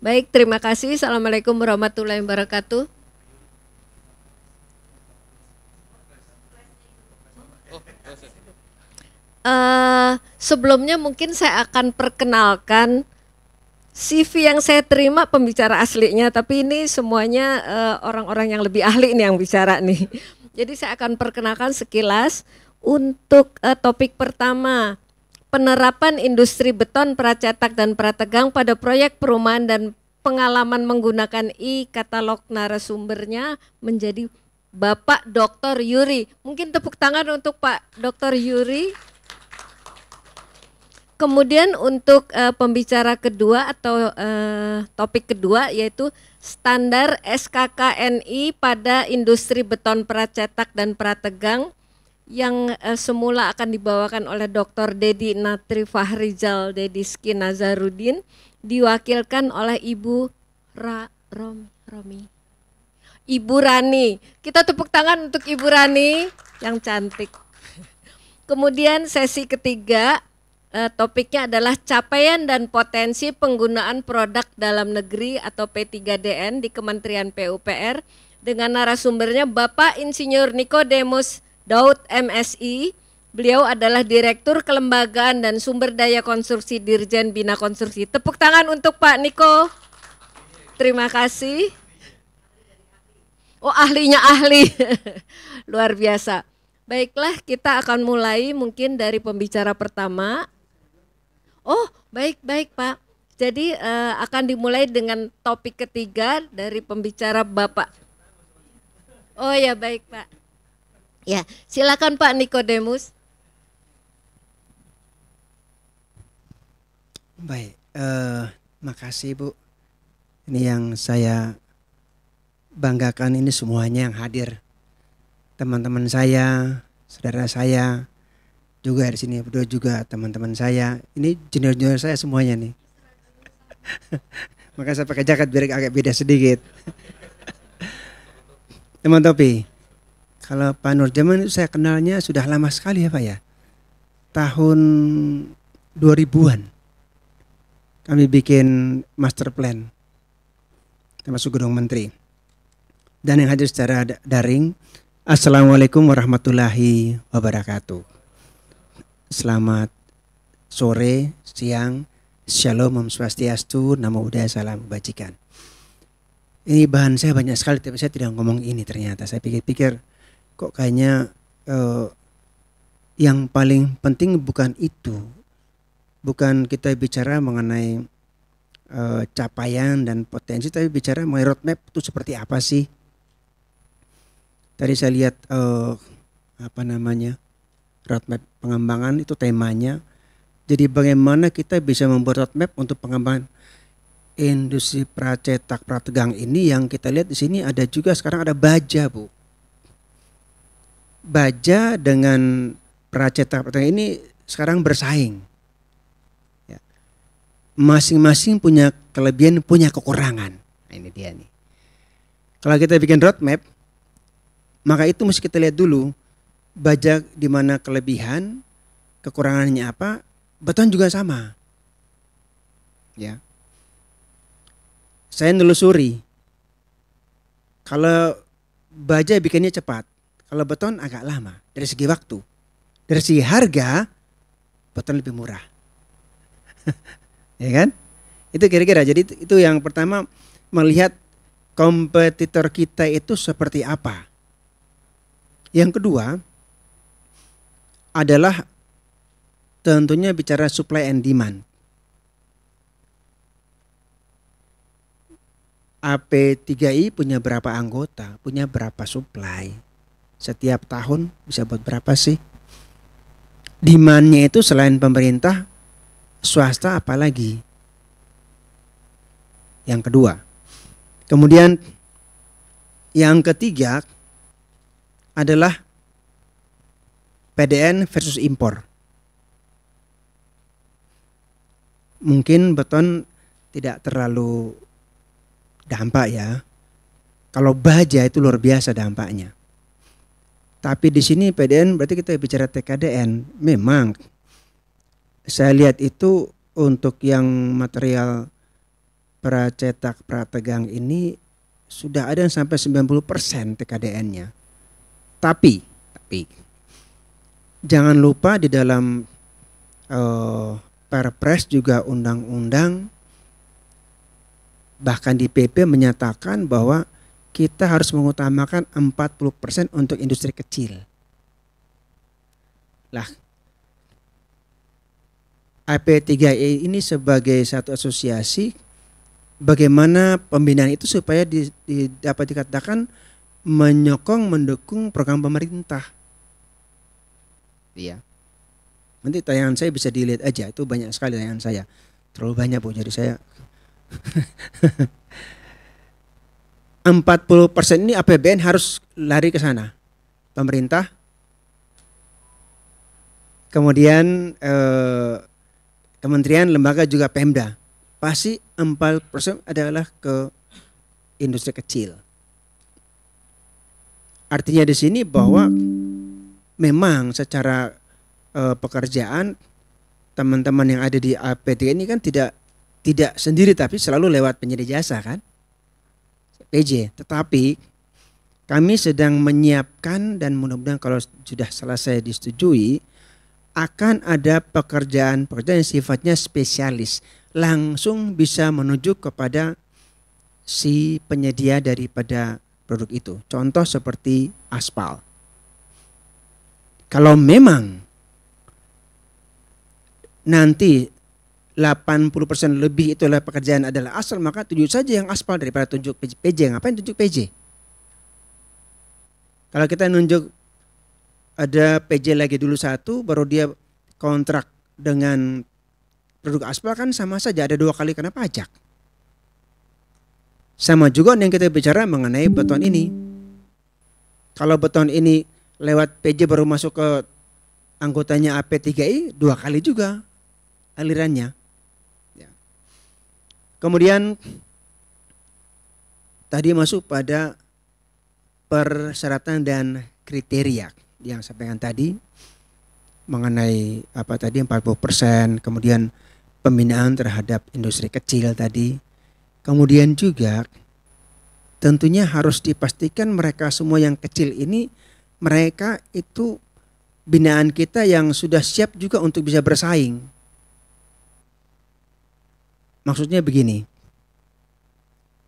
Baik, terima kasih. Assalamualaikum warahmatullahi wabarakatuh. Sebelumnya mungkin saya akan perkenalkan CV yang saya terima pembicara aslinya, tapi ini semuanya orang-orang yang lebih ahli nih yang bicara nih. Jadi saya akan perkenalkan sekilas untuk topik pertama, penerapan industri beton pracetak dan prategang pada proyek perumahan dan pengalaman menggunakan e-katalog narasumbernya menjadi Bapak Dr. Yuri. Mungkin tepuk tangan untuk Pak Dr. Yuri. Kemudian untuk pembicara kedua atau topik kedua yaitu standar SKKNI pada industri beton pracetak dan prategang yang semula akan dibawakan oleh Dr. Dedi Natri Fahrizal Dediski Nazarudin, diwakilkan oleh Ibu Romi. Ibu Rani. Kita tepuk tangan untuk Ibu Rani yang cantik. Kemudian sesi ketiga, topiknya adalah capaian dan potensi penggunaan produk dalam negeri atau P3DN di Kementerian PUPR dengan narasumbernya Bapak Insinyur Nikodemus Daud MSI. Beliau adalah Direktur Kelembagaan dan Sumber Daya Konstruksi Dirjen Bina Konstruksi. Tepuk tangan untuk Pak Niko. Terima kasih. Oh, ahlinya ahli. Luar biasa. Baiklah, kita akan mulai mungkin dari pembicara pertama. Oh, baik Pak. Jadi akan dimulai dengan topik ketiga dari pembicara Bapak. Oh ya, baik Pak. Ya, silakan Pak Nikodemus. Baik, makasih Bu. Ini yang saya banggakan ini semuanya yang hadir. Teman-teman saya, saudara saya, juga di sini berdua juga teman-teman saya. Ini junior-junior saya semuanya nih. Maka saya pakai jaket biar agak beda sedikit. Teman Topi, kalau Pak Nurjaman itu saya kenalnya sudah lama sekali ya Pak ya. Tahun 2000-an kami bikin master plan termasuk gedung menteri. Dan yang hadir secara daring, Assalamualaikum warahmatullahi wabarakatuh. Selamat sore, siang, shalom, om swastiastu, namo buddhaya, salam kebajikan. Ini bahan saya banyak sekali, tapi saya tidak ngomong ini ternyata. Saya pikir-pikir kok kayaknya yang paling penting bukan itu. Bukan kita bicara mengenai capaian dan potensi, tapi bicara mengenai roadmap itu seperti apa sih. Tadi saya lihat roadmap pengembangan itu temanya. Jadi bagaimana kita bisa membuat roadmap untuk pengembangan industri pracetak prategang ini. Yang kita lihat di sini ada juga sekarang ada baja Bu. Baja dengan pracetak prategang ini sekarang bersaing. Ya. Masing-masing punya kelebihan, punya kekurangan. Nah, ini dia nih. Kalau kita bikin roadmap, maka itu mesti kita lihat dulu baja di mana kelebihan, kekurangannya apa, beton juga sama. Ya. Saya nelusuri. Kalau baja bikinnya cepat, kalau beton agak lama dari segi waktu. Dari segi harga, beton lebih murah. Ya kan? Itu kira-kira. Jadi itu yang pertama, melihat kompetitor kita itu seperti apa. Yang kedua adalah tentunya bicara supply and demand. AP3I punya berapa anggota, punya berapa supply. Setiap tahun bisa buat berapa sih? Demandnya itu selain pemerintah, swasta apalagi. Yang kedua. Kemudian yang ketiga adalah PDN versus impor. Mungkin beton tidak terlalu dampak ya. Kalau baja itu luar biasa dampaknya. Tapi di sini PDN berarti kita bicara TKDN. Memang saya lihat itu untuk yang material pracetak prategang ini sudah ada yang sampai 90% TKDN-nya. Tapi jangan lupa di dalam Perpres juga undang-undang bahkan di PP menyatakan bahwa kita harus mengutamakan 40% untuk industri kecil. Lah, AP3I ini sebagai satu asosiasi, bagaimana pembinaan itu supaya dapat dikatakan menyokong, mendukung program pemerintah. Iya. Nanti tayangan saya bisa dilihat aja, itu banyak sekali tayangan saya. Terlalu banyak Bu, jadi saya 40% ini APBN harus lari ke sana. Pemerintah. Kemudian kementerian, lembaga juga Pemda. Pasti 40% adalah ke industri kecil. Artinya di sini bahwa memang secara pekerjaan teman-teman yang ada di AP3 ini kan tidak sendiri tapi selalu lewat penyedia jasa kan, PJ. Tetapi kami sedang menyiapkan dan mudah-mudahan kalau sudah selesai disetujui akan ada pekerjaan yang sifatnya spesialis, langsung bisa menuju kepada si penyedia daripada produk itu. Contoh seperti aspal. Kalau memang nanti 80% lebih itulah pekerjaan adalah aspal, maka tunjuk saja yang aspal daripada tunjuk PJ. Ngapain tunjuk PJ? Kalau kita nunjuk ada PJ lagi dulu satu, baru dia kontrak dengan produk aspal kan sama saja, ada 2 kali kena pajak. Sama juga yang kita bicara mengenai beton ini. Kalau beton ini lewat PJ baru masuk ke anggotanya AP3I 2 kali juga alirannya. Ya. Kemudian tadi masuk pada persyaratan dan kriteria yang sampaikan tadi mengenai apa tadi 40%, kemudian pembinaan terhadap industri kecil tadi. Kemudian juga tentunya harus dipastikan mereka semua yang kecil ini mereka itu binaan kita yang sudah siap juga untuk bisa bersaing. Maksudnya begini,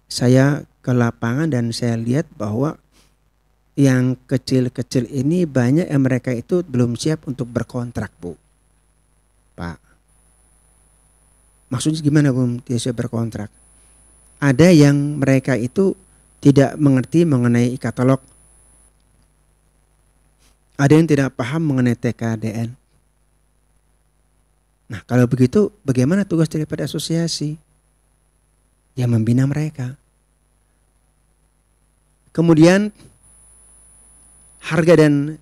saya ke lapangan dan saya lihat bahwa yang kecil-kecil ini banyak yang mereka itu belum siap untuk berkontrak Bu. Pak, maksudnya gimana Bu tidak siap berkontrak? Ada yang mereka itu tidak mengerti mengenai katalog. Ada yang tidak paham mengenai TKDN. Nah kalau begitu bagaimana tugas daripada asosiasi? Ya membina mereka. Kemudian harga dan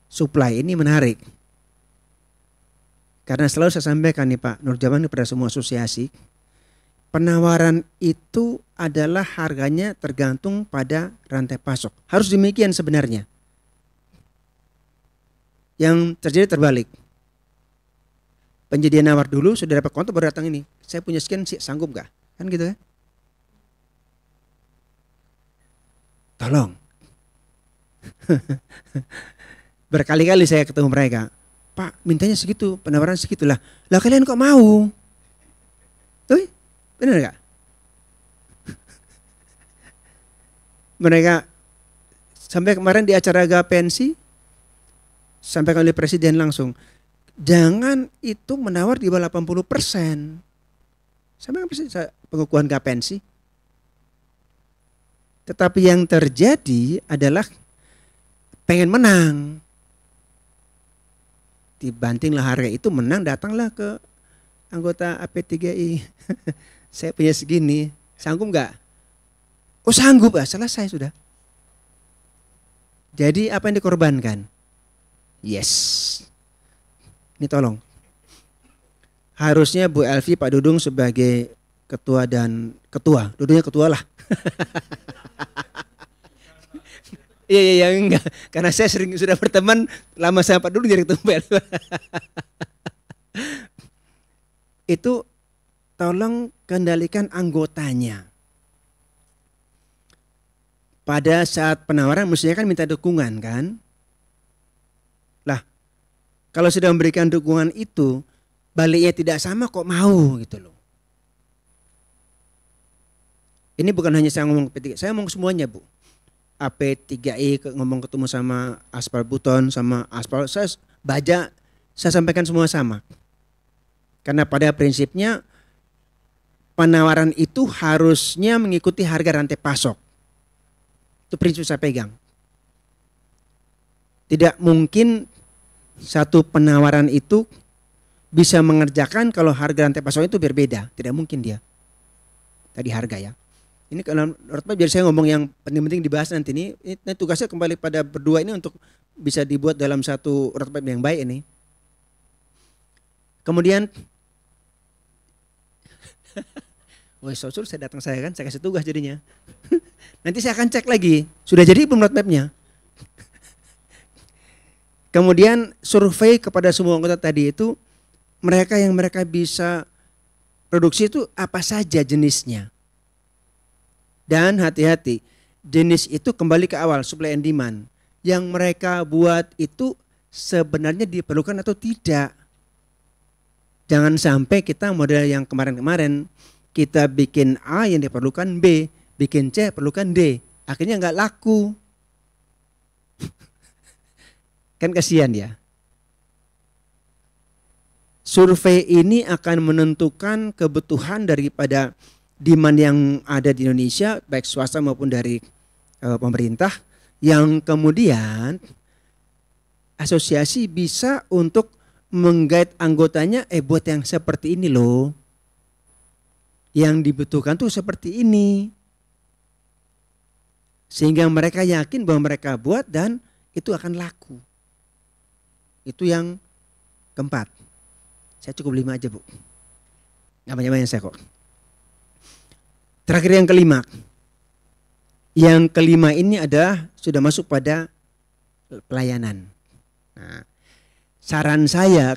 supply ini menarik. Karena selalu saya sampaikan nih Pak Nurjaman kepada semua asosiasi, penawaran itu adalah harganya tergantung pada rantai pasok. Harus demikian sebenarnya. Yang terjadi terbalik. Penyedia nawar dulu, sudah dapat kontrak baru datang ini. Saya punya sekian sih, sanggup gak? Kan gitu kan? Tolong. Berkali-kali saya ketemu mereka. Pak, mintanya segitu, penawaran segitulah. Lah kalian kok mau? Tuh, benar gak? Mereka sampai kemarin di acara Gapensi sampaikan oleh Presiden langsung, jangan itu menawar di bawah 80%. Sampai pengukuhan Gapensi. Tetapi yang terjadi adalah pengen menang. Dibantinglah harga itu menang, datanglah ke anggota AP3I. Saya punya segini, sanggup nggak? Oh sanggup, selesai sudah. Jadi apa yang dikorbankan? Yes. Ini tolong. Harusnya Bu Elvi, Pak Dudung sebagai ketua, Dudungnya ketua lah. Iya enggak, karena saya sering sudah berteman lama sama Pak Dudung jadi ketemu Bu Elvi. Itu tolong kendalikan anggotanya. Pada saat penawaran mestinya kan minta dukungan kan. Lah, kalau sudah memberikan dukungan itu, baliknya tidak sama kok mau gitu loh. Ini bukan hanya saya ngomong P3, saya ngomong semuanya Bu. AP3I ngomong ketemu sama Aspal Buton, sama Aspal, saya baca, saya sampaikan semua sama. Karena pada prinsipnya penawaran itu harusnya mengikuti harga rantai pasok. Itu prinsip saya pegang. Tidak mungkin satu penawaran itu bisa mengerjakan kalau harga rantai pasok itu berbeda. Tidak mungkin dia. Tadi harga ya. Ini kalau roadmap biar saya ngomong yang penting-penting dibahas nanti ini tugasnya kembali pada berdua ini untuk bisa dibuat dalam satu roadmap yang baik ini. Kemudian woi Sosul saya datang saya kan, saya kasih tugas jadinya. Nanti saya akan cek lagi, sudah jadi belum roadmapnya. Kemudian survei kepada semua anggota tadi itu, mereka yang mereka bisa produksi itu apa saja jenisnya. Dan hati-hati, jenis itu kembali ke awal, supply and demand. Yang mereka buat itu sebenarnya diperlukan atau tidak. Jangan sampai kita model yang kemarin-kemarin, kita bikin A yang diperlukan B, bikin C perlukan D. Akhirnya nggak laku. Kan kasihan ya. Survei ini akan menentukan kebutuhan daripada demand yang ada di Indonesia, baik swasta maupun dari pemerintah, yang kemudian asosiasi bisa untuk menggait anggotanya, buat yang seperti ini loh. Yang dibutuhkan tuh seperti ini. Sehingga mereka yakin bahwa mereka buat dan itu akan laku. Itu yang keempat. Saya cukup 5 aja Bu. Gak banyak-banyak saya kok. Terakhir yang kelima. Yang kelima ini adalah sudah masuk pada pelayanan. Nah, saran saya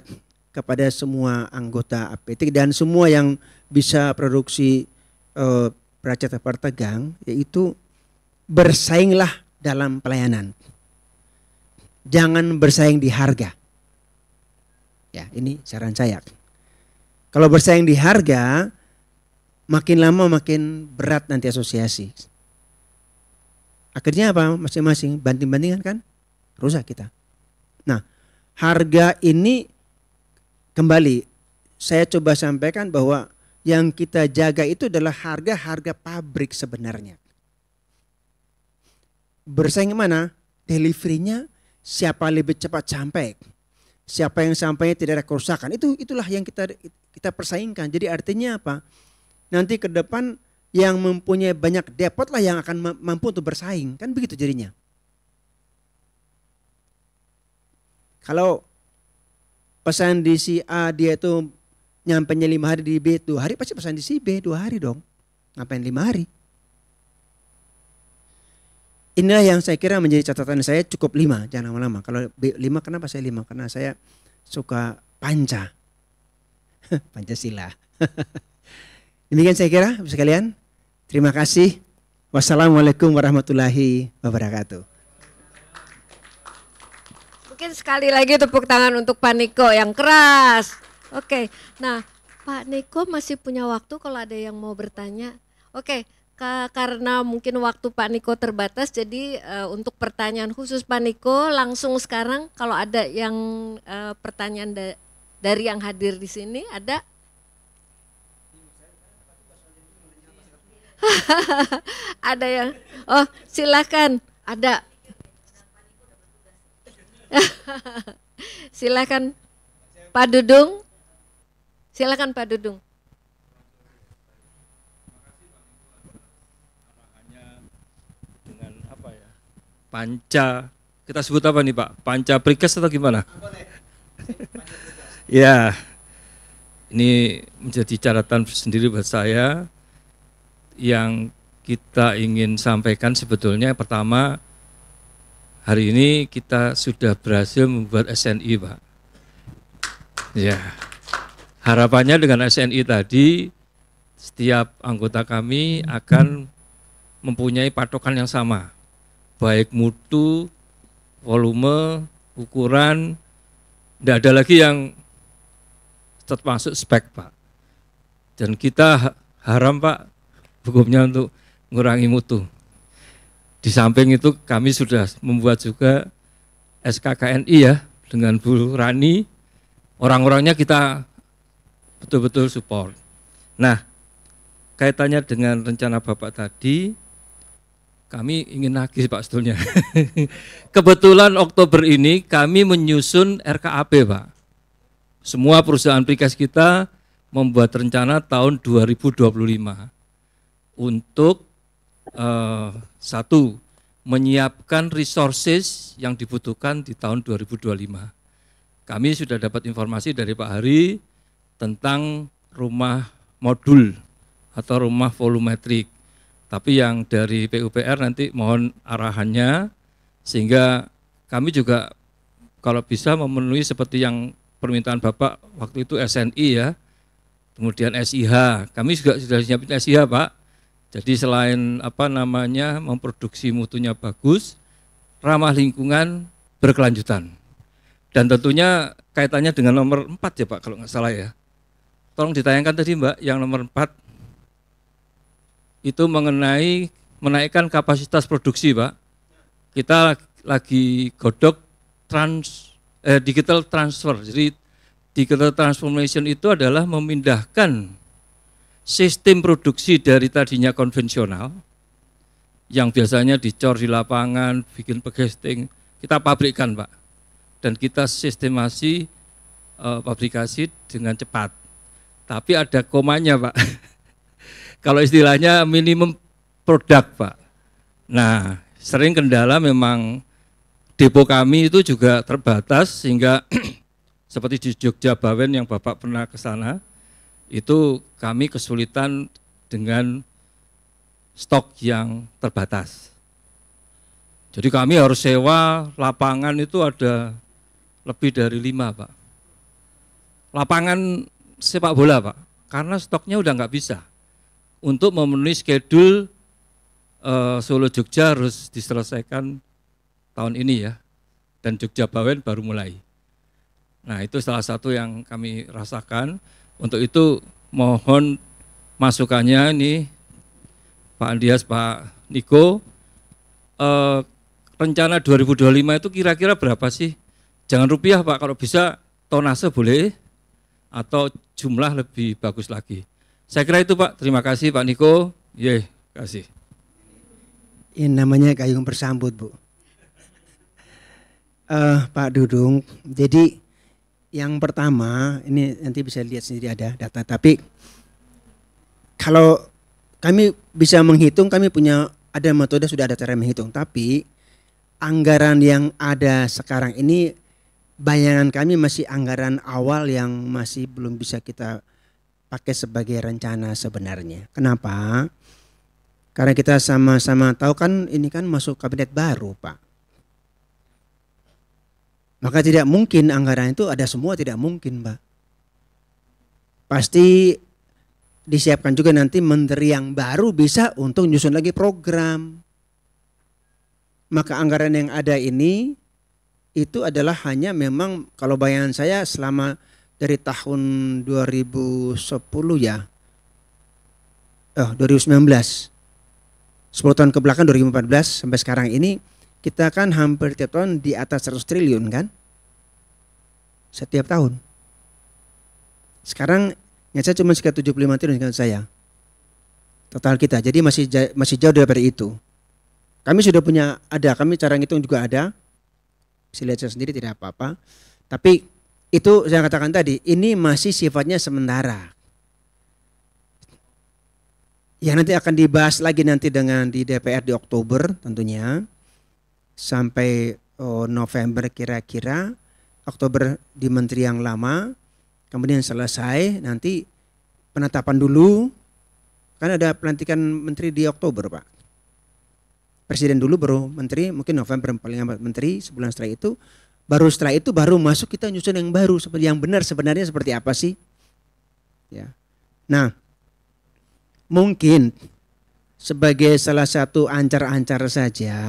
kepada semua anggota APT dan semua yang bisa produksi Pracetak Partegang, yaitu bersainglah dalam pelayanan. Jangan bersaing di harga. Ya, ini saran saya. Kalau bersaing di harga, makin lama makin berat nanti asosiasi. Akhirnya apa? Masing-masing banding-bandingan kan? Rusak kita. Nah, harga ini kembali saya coba sampaikan bahwa yang kita jaga itu adalah harga-harga pabrik sebenarnya. Bersaing mana? Deliverynya siapa lebih cepat sampai. Siapa yang sampainya tidak ada kerusakan. Itulah yang kita persaingkan. Jadi artinya apa? Nanti ke depan yang mempunyai banyak depot lah yang akan mampu untuk bersaing. Kan begitu jadinya. Kalau pesan di si A dia itu nyampainya 5 hari, di B 2 hari, pasti pesan di si B 2 hari dong. Ngapain 5 hari? Inilah yang saya kira menjadi catatan saya, cukup 5, jangan lama-lama. Kalau 5 kenapa saya 5? Karena saya suka panca. Pancasila. Demikian saya kira sekalian. Terima kasih. Wassalamualaikum warahmatullahi wabarakatuh. Mungkin sekali lagi tepuk tangan untuk Pak Niko yang keras. Oke, nah Pak Niko masih punya waktu kalau ada yang mau bertanya. Oke, karena mungkin waktu Pak Niko terbatas, jadi untuk pertanyaan khusus Pak Niko langsung sekarang kalau ada yang pertanyaan dari yang hadir di sini ada? Ada yang, oh silakan ada. Silakan Pak Dudung. Silakan Pak Dudung. Dengan apa ya? Panca, kita sebut apa nih Pak? Panca Prikes atau gimana? Ya, ini menjadi catatan sendiri buat saya. Yang kita ingin sampaikan sebetulnya pertama, hari ini kita sudah berhasil membuat SNI Pak. Ya, harapannya dengan SNI tadi setiap anggota kami akan mempunyai patokan yang sama, baik mutu, volume, ukuran, tidak ada lagi yang termasuk spek, Pak. Dan kita haram, Pak, hukumnya untuk mengurangi mutu. Di samping itu kami sudah membuat juga SKKNI ya, dengan Bu Rani, orang-orangnya kita betul-betul support. Nah, kaitannya dengan rencana Bapak tadi, kami ingin nagih Pak sebetulnya. Kebetulan Oktober ini kami menyusun RKAP, Pak. Semua perusahaan precast kita membuat rencana tahun 2025 untuk satu, menyiapkan resources yang dibutuhkan di tahun 2025. Kami sudah dapat informasi dari Pak Hari tentang rumah modul atau rumah volumetrik. Tapi yang dari PUPR nanti mohon arahannya, sehingga kami juga kalau bisa memenuhi seperti yang permintaan Bapak waktu itu SNI ya, kemudian SIH, kami juga sudah siapin SIH Pak. Jadi selain memproduksi mutunya bagus, ramah lingkungan, berkelanjutan. Dan tentunya kaitannya dengan nomor 4 ya Pak kalau nggak salah ya. Tolong ditayangkan tadi Mbak yang nomor 4. Itu mengenai menaikkan kapasitas produksi, Pak. Kita lagi godok digital transfer. Jadi digital transformation itu adalah memindahkan sistem produksi dari tadinya konvensional yang biasanya dicor di lapangan, bikin packaging, kita pabrikkan, Pak. Dan kita sistemasi pabrikasi dengan cepat. Tapi ada komanya, Pak. Kalau istilahnya minimum produk, Pak. Nah, sering kendala memang depo kami itu juga terbatas sehingga seperti di Jogja Bawen yang Bapak pernah ke sana, itu kami kesulitan dengan stok yang terbatas. Jadi kami harus sewa lapangan itu ada lebih dari 5, Pak. Lapangan sepak bola, Pak, karena stoknya udah nggak bisa. Untuk memenuhi schedule Solo Jogja harus diselesaikan tahun ini ya, dan Jogja Bawen baru mulai. Nah itu salah satu yang kami rasakan. Untuk itu mohon masukannya ini Pak Andias, Pak Niko, rencana 2025 itu kira-kira berapa sih? Jangan rupiah Pak, kalau bisa tonase boleh, atau jumlah lebih bagus lagi. Saya kira itu Pak, terima kasih Pak Niko. Kasih. Ini namanya gayung bersambut Bu. Pak Dudung, jadi yang pertama, ini nanti bisa lihat sendiri ada data, tapi kalau kami bisa menghitung, kami punya ada metode, sudah ada cara menghitung, tapi anggaran yang ada sekarang ini, bayangan kami masih anggaran awal yang masih belum bisa kita pakai sebagai rencana sebenarnya. Kenapa? Karena kita sama-sama tahu kan ini kan masuk kabinet baru Pak. Maka tidak mungkin anggaran itu ada semua, tidak mungkin Pak. Pasti disiapkan juga nanti menteri yang baru bisa untuk nyusun lagi program. Maka anggaran yang ada ini itu adalah hanya memang kalau bayangan saya selama dari tahun 2010 ya, 2019, 10 tahun ke belakang 2014 sampai sekarang ini kita kan hampir tiap tahun di atas 100 triliun kan, setiap tahun. Sekarang saya cuma sekitar 75 triliun kan saya, total kita, jadi masih jauh daripada itu. Kami sudah punya, kami cara ngitung juga ada, bisa lihat sendiri tidak apa-apa, tapi itu saya katakan tadi, ini masih sifatnya sementara. Ya nanti akan dibahas lagi nanti di DPR di Oktober tentunya. Sampai November kira-kira, Oktober di menteri yang lama, kemudian selesai nanti penetapan dulu. Kan ada pelantikan menteri di Oktober Pak. Presiden dulu baru menteri, mungkin November paling lambat menteri, sebulan setelah itu. Setelah itu baru masuk kita nyusun yang baru, seperti yang benar sebenarnya seperti apa sih? Ya. Nah, mungkin sebagai salah satu ancar-ancar saja,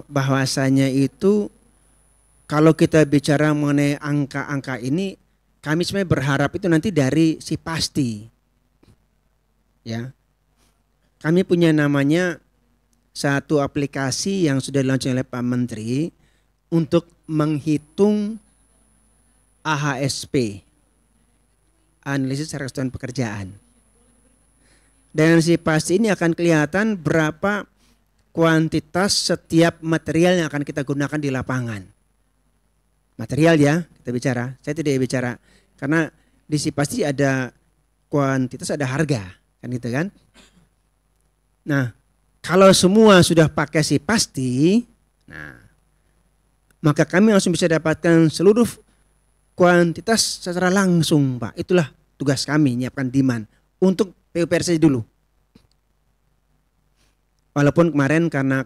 bahwasanya itu kalau kita bicara mengenai angka-angka ini, kami sebenarnya berharap itu nanti dari si pasti, ya. Kami punya namanya satu aplikasi yang sudah dilaunching oleh Pak Menteri untuk menghitung AHSP, analisis responden pekerjaan. Dengan si pasti ini akan kelihatan berapa kuantitas setiap material yang akan kita gunakan di lapangan. Material ya kita bicara, saya tidak bicara karena di si pasti ada kuantitas, ada harga, kan gitu kan. Nah, kalau semua sudah pakai si pasti, nah maka kami langsung bisa dapatkan seluruh kuantitas secara langsung, Pak. Itulah tugas kami, menyiapkan demand untuk PUPR saja dulu. Walaupun kemarin karena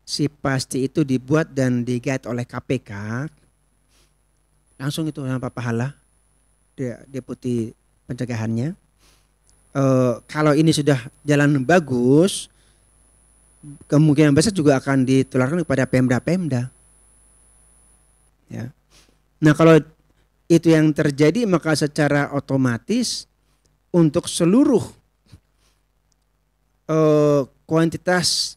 si pasti itu dibuat dan di-guide oleh KPK, langsung itu sama Pak Pahala, Deputi Pencegahannya. Kalau ini sudah jalan bagus, kemungkinan besar juga akan ditularkan kepada Pemda-Pemda. Ya. Nah kalau itu yang terjadi maka secara otomatis untuk seluruh kuantitas,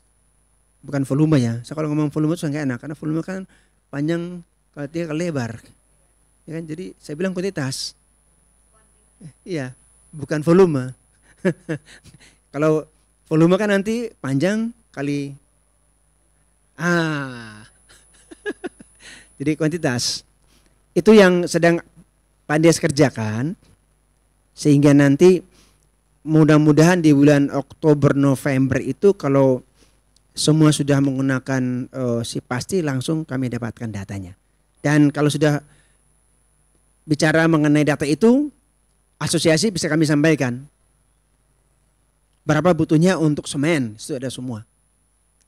bukan volume ya. Saya kalau ngomong volume itu nggak enak karena volume kan panjang kalau dia lebar. Ya kan, jadi saya bilang kuantitas. Iya, bukan volume. Kalau volume kan nanti panjang kali jadi kuantitas. Itu yang sedang Pak Andes kerjakan sehingga nanti mudah-mudahan di bulan Oktober November itu kalau semua sudah menggunakan si pasti langsung kami dapatkan datanya. Dan kalau sudah bicara mengenai data itu, asosiasi bisa kami sampaikan. Berapa butuhnya untuk semen, itu ada semua.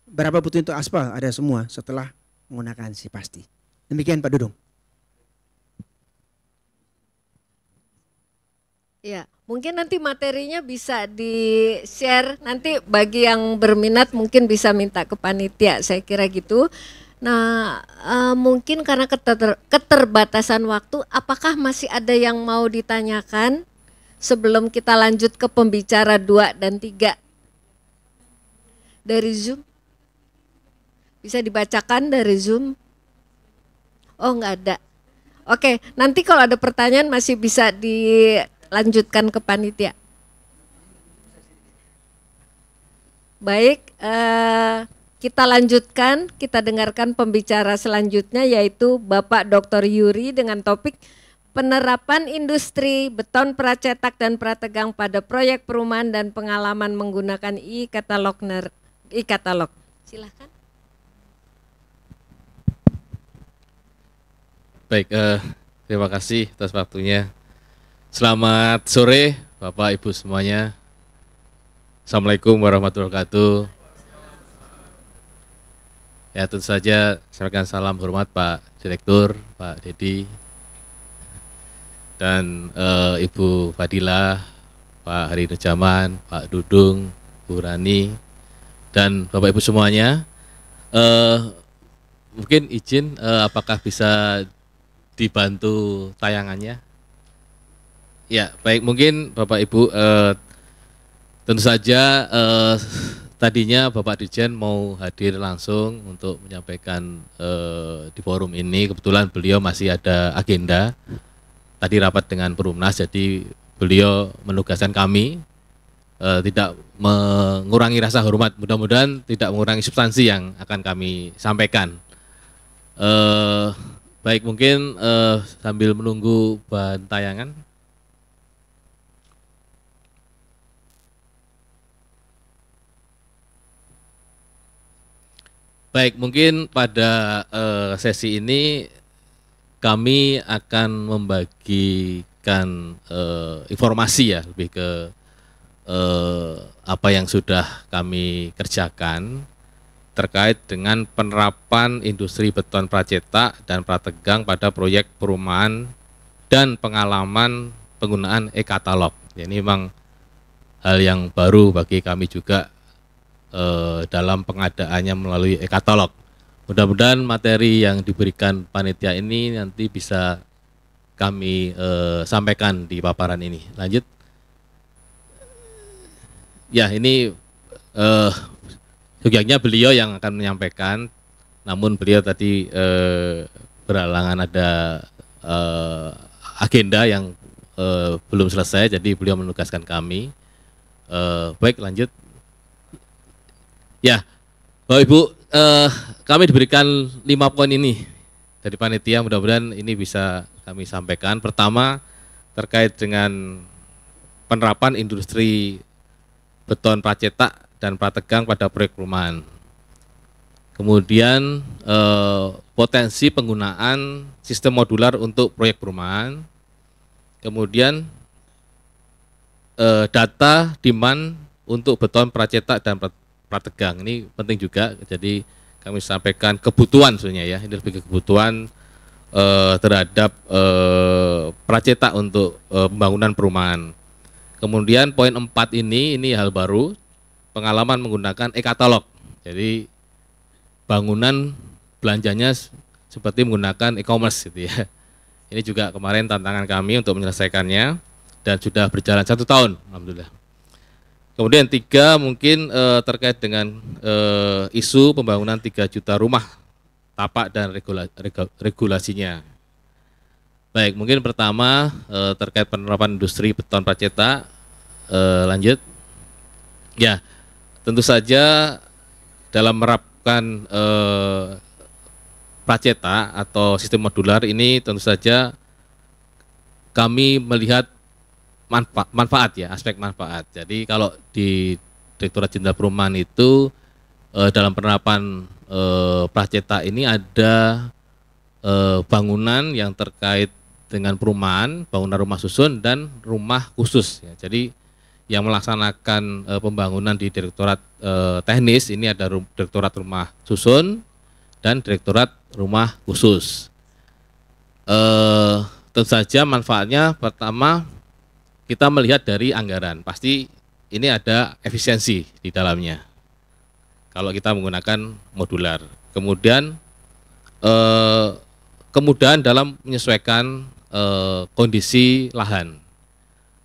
Berapa butuh untuk aspal, ada semua setelah menggunakan si pasti. Demikian Pak Dudung. Ya, mungkin nanti materinya bisa di-share, nanti bagi yang berminat mungkin bisa minta ke panitia, saya kira gitu. Nah, mungkin karena keterbatasan waktu, apakah masih ada yang mau ditanyakan sebelum kita lanjut ke pembicara 2 dan 3? Dari Zoom? Bisa dibacakan dari Zoom? Oh, enggak ada. Oke, nanti kalau ada pertanyaan masih bisa dilanjutkan ke panitia. Baik, kita lanjutkan, kita dengarkan pembicara selanjutnya yaitu Bapak Dr. Yuri dengan topik penerapan industri beton pracetak dan prategang pada proyek perumahan dan pengalaman menggunakan e-katalog. Silakan. Baik, terima kasih atas waktunya. Selamat sore Bapak Ibu semuanya. Assalamualaikum warahmatullahi wabarakatuh. Ya tentu saja saya akan salam hormat Pak Direktur, Pak Dedi, dan Ibu Fadilah, Pak Hari Nujaman, Pak Dudung, Bu Rani, dan Bapak Ibu semuanya. Mungkin izin apakah bisa dibantu tayangannya? Ya, baik, mungkin Bapak Ibu tentu saja tadinya Bapak Dirjen mau hadir langsung untuk menyampaikan di forum ini. Kebetulan beliau masih ada agenda. Tadi rapat dengan Perumnas, jadi beliau menugaskan kami tidak mengurangi rasa hormat. Mudah-mudahan tidak mengurangi substansi yang akan kami sampaikan. Baik, mungkin sambil menunggu bahan tayangan. Baik, mungkin pada sesi ini kami akan membagikan informasi ya, lebih ke apa yang sudah kami kerjakan terkait dengan penerapan industri beton pracetak dan prategang pada proyek perumahan dan pengalaman penggunaan e-katalog. Ini memang hal yang baru bagi kami juga dalam pengadaannya melalui e-katalog. Mudah-mudahan materi yang diberikan panitia ini nanti bisa kami sampaikan di paparan ini. Lanjut. Ya, ini seyogyanya beliau yang akan menyampaikan, namun beliau tadi berhalangan ada agenda yang belum selesai, jadi beliau menugaskan kami. Baik, lanjut. Ya, Bapak Ibu, kami diberikan 5 poin ini dari panitia, mudah-mudahan ini bisa kami sampaikan. Pertama, terkait dengan penerapan industri beton pracetak dan prategang pada proyek perumahan. Kemudian potensi penggunaan sistem modular untuk proyek perumahan. Kemudian data demand untuk beton pracetak dan prategang, ini penting juga. Jadi kami sampaikan kebutuhan sebenarnya ya, ini lebih ke kebutuhan terhadap pracetak untuk pembangunan perumahan. Kemudian poin 4 ini hal baru, pengalaman menggunakan e-katalog. Jadi bangunan belanjanya seperti menggunakan e-commerce gitu ya. Ini juga kemarin tantangan kami untuk menyelesaikannya dan sudah berjalan 1 tahun, alhamdulillah. Kemudian 3 mungkin terkait dengan isu pembangunan 3 juta rumah tapak dan regulasinya. Baik, mungkin pertama terkait penerapan industri beton pracetak. Lanjut. Ya, tentu saja dalam menerapkan pracetak atau sistem modular ini tentu saja kami melihat manfaat ya, aspek manfaat. Jadi kalau di Direktorat Jenderal Perumahan itu dalam penerapan pracetak ini ada bangunan yang terkait dengan perumahan, bangunan rumah susun dan rumah khusus ya. Jadi yang melaksanakan pembangunan di Direktorat Teknis ini ada Direktorat Rumah Susun dan Direktorat Rumah Khusus. Tentu saja manfaatnya pertama kita melihat dari anggaran, pasti ini ada efisiensi di dalamnya kalau kita menggunakan modular. Kemudian kemudahan dalam menyesuaikan kondisi lahan.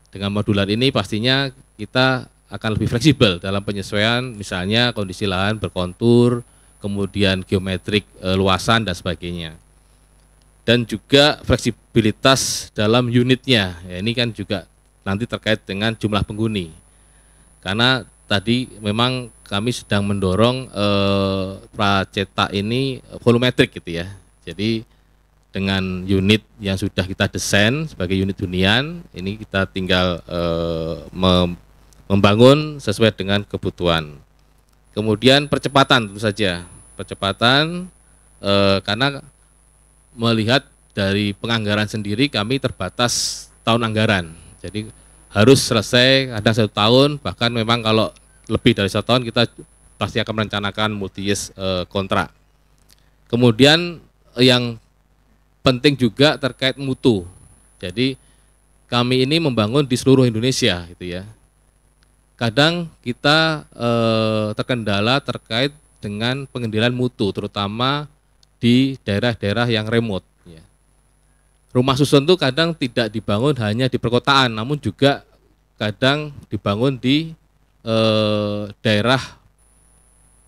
Dengan modular ini pastinya kita akan lebih fleksibel dalam penyesuaian, misalnya kondisi lahan berkontur, kemudian geometrik luasan dan sebagainya. Dan juga fleksibilitas dalam unitnya, ya, ini kan juga nanti terkait dengan jumlah penghuni. Karena tadi memang kami sedang mendorong pracetak ini volumetrik gitu ya. Jadi dengan unit yang sudah kita desain sebagai unit hunian, ini kita tinggal membangun sesuai dengan kebutuhan. Kemudian percepatan tentu saja, percepatan karena melihat dari penganggaran sendiri kami terbatas tahun anggaran. Jadi harus selesai ada 1 tahun, bahkan memang kalau lebih dari 1 tahun kita pasti akan merencanakan multi-years kontrak. Kemudian yang penting juga terkait mutu. Jadi kami ini membangun di seluruh Indonesia gitu ya. Kadang kita terkendala terkait dengan pengendalian mutu, terutama di daerah-daerah yang remote. Ya. Rumah susun itu kadang tidak dibangun hanya di perkotaan, namun juga kadang dibangun di daerah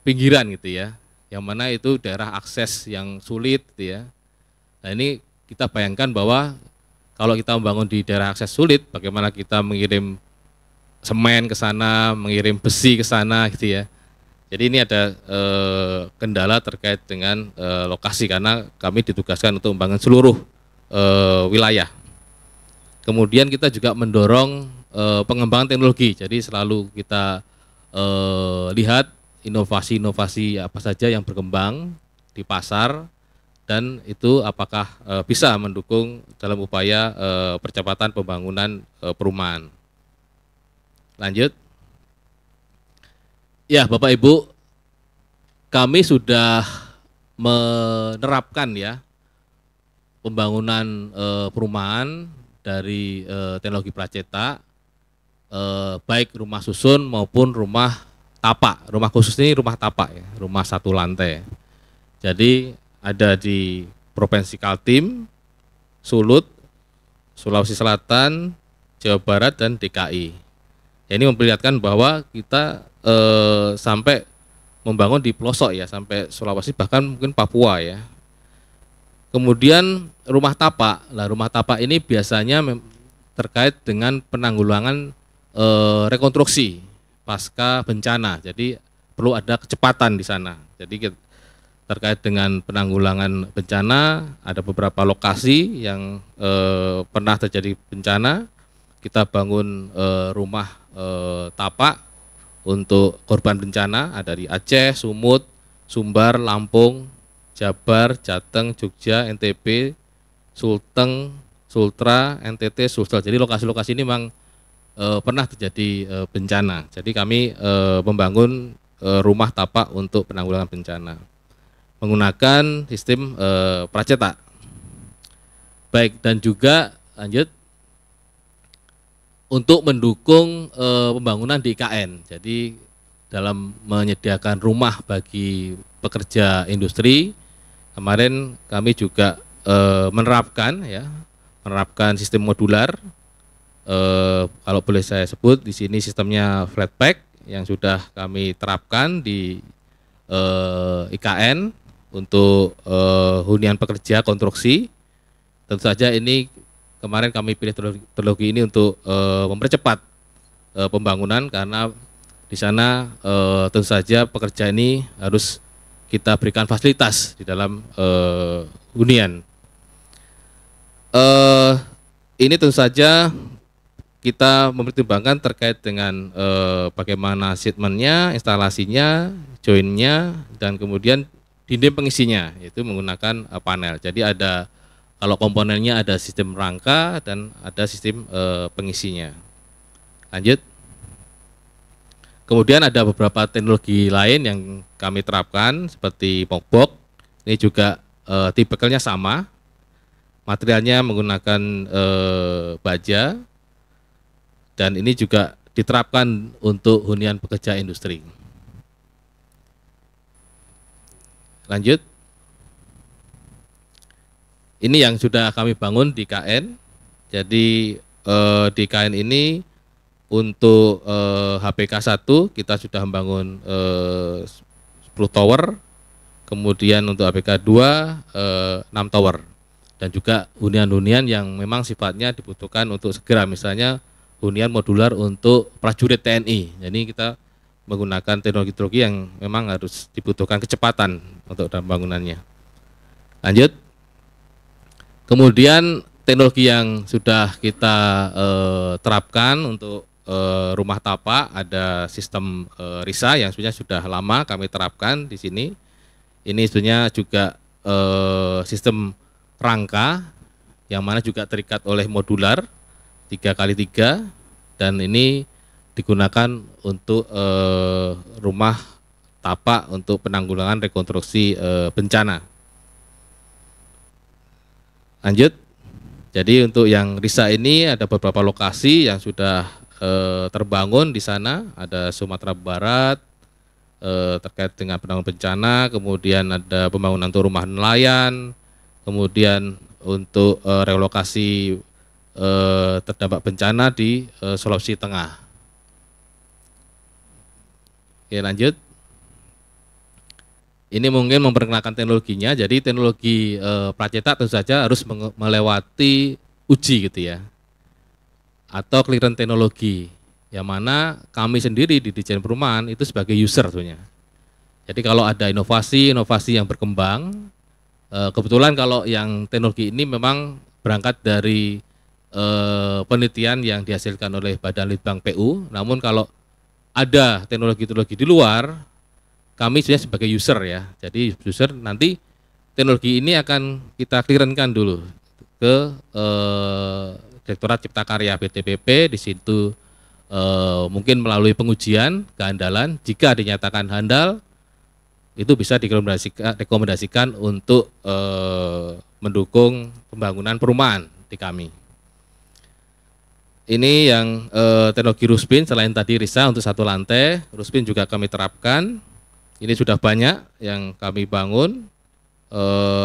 pinggiran gitu ya, yang mana itu daerah akses yang sulit gitu ya. Nah ini kita bayangkan bahwa kalau kita membangun di daerah akses sulit, bagaimana kita mengirim semen ke sana, mengirim besi ke sana gitu ya. Jadi ini ada kendala terkait dengan lokasi karena kami ditugaskan untuk membangun seluruh wilayah. Kemudian kita juga mendorong pengembangan teknologi. Jadi selalu kita lihat inovasi-inovasi apa saja yang berkembang di pasar dan itu apakah bisa mendukung dalam upaya percepatan pembangunan perumahan. Lanjut. Ya, Bapak Ibu, kami sudah menerapkan ya pembangunan perumahan dari teknologi pracetak baik rumah susun maupun rumah tapak. Rumah khusus ini rumah tapak ya, rumah satu lantai. Jadi ada di Provinsi Kaltim, Sulut, Sulawesi Selatan, Jawa Barat, dan DKI. Ya, ini memperlihatkan bahwa kita sampai membangun di pelosok ya, sampai Sulawesi bahkan mungkin Papua ya. Kemudian rumah tapak. Nah, rumah tapak ini biasanya terkait dengan penanggulangan rekonstruksi pasca bencana. Jadi perlu ada kecepatan di sana. Jadi terkait dengan penanggulangan bencana, ada beberapa lokasi yang pernah terjadi bencana. Kita bangun rumah tapak untuk korban bencana, ada di Aceh, Sumut, Sumbar, Lampung, Jabar, Jateng, Jogja, NTB, Sulteng, Sultra, NTT, Sulsel. Jadi lokasi-lokasi ini memang pernah terjadi bencana. Jadi kami membangun rumah tapak untuk penanggulangan bencana menggunakan sistem pracetak. Baik, dan juga lanjut untuk mendukung pembangunan di IKN. Jadi dalam menyediakan rumah bagi pekerja industri, kemarin kami juga menerapkan sistem modular. Kalau boleh saya sebut di sini sistemnya flat pack yang sudah kami terapkan di IKN untuk hunian pekerja konstruksi. Tentu saja ini kemarin kami pilih teknologi ini untuk mempercepat pembangunan, karena di sana tentu saja pekerja ini harus kita berikan fasilitas di dalam hunian. Ini tentu saja kita mempertimbangkan terkait dengan bagaimana shipment-nya, instalasinya, join-nya, dan kemudian dinding pengisinya, yaitu menggunakan panel. Jadi ada, kalau komponennya ada sistem rangka dan ada sistem pengisinya. Lanjut. Kemudian ada beberapa teknologi lain yang kami terapkan seperti mockbox. Ini juga tipikalnya sama. Materialnya menggunakan baja. Dan ini juga diterapkan untuk hunian pekerja industri. Lanjut. Ini yang sudah kami bangun di KN. Jadi di KN ini untuk HPK 1 kita sudah membangun 10 tower. Kemudian untuk HPK 2 6 tower. Dan juga hunian-hunian yang memang sifatnya dibutuhkan untuk segera, misalnya hunian modular untuk prajurit TNI. Jadi kita menggunakan teknologi-teknologi yang memang harus dibutuhkan kecepatan untuk dalam bangunannya. Lanjut. Kemudian teknologi yang sudah kita terapkan untuk rumah tapak, ada sistem RISA yang sebenarnya sudah lama kami terapkan di sini. Ini sebenarnya juga sistem rangka yang mana juga terikat oleh modular 3x3, dan ini digunakan untuk rumah tapak untuk penanggulangan rekonstruksi bencana. Lanjut. Jadi untuk yang RISA ini ada beberapa lokasi yang sudah terbangun di sana. Ada Sumatera Barat terkait dengan penanggulangan bencana, kemudian ada pembangunan untuk rumah nelayan, kemudian untuk relokasi terdampak bencana di Sulawesi Tengah. Oke, lanjut. Ini mungkin memperkenalkan teknologinya. Jadi teknologi pracetak tentu saja harus melewati uji gitu ya, atau clearance teknologi, yang mana kami sendiri di Ditjen Perumahan itu sebagai user sebenarnya. Jadi kalau ada inovasi yang berkembang, kebetulan kalau yang teknologi ini memang berangkat dari penelitian yang dihasilkan oleh Badan Litbang PU. Namun kalau ada teknologi-teknologi di luar, kami sebenarnya sebagai user ya. Jadi user nanti teknologi ini akan kita clearance-kan dulu ke Direktorat Cipta Karya BTPP. Di situ mungkin melalui pengujian kehandalan. Jika dinyatakan handal, itu bisa direkomendasikan untuk mendukung pembangunan perumahan di kami. ini yang teknologi Ruspin, selain tadi RISA untuk satu lantai, Ruspin juga kami terapkan. Ini sudah banyak yang kami bangun,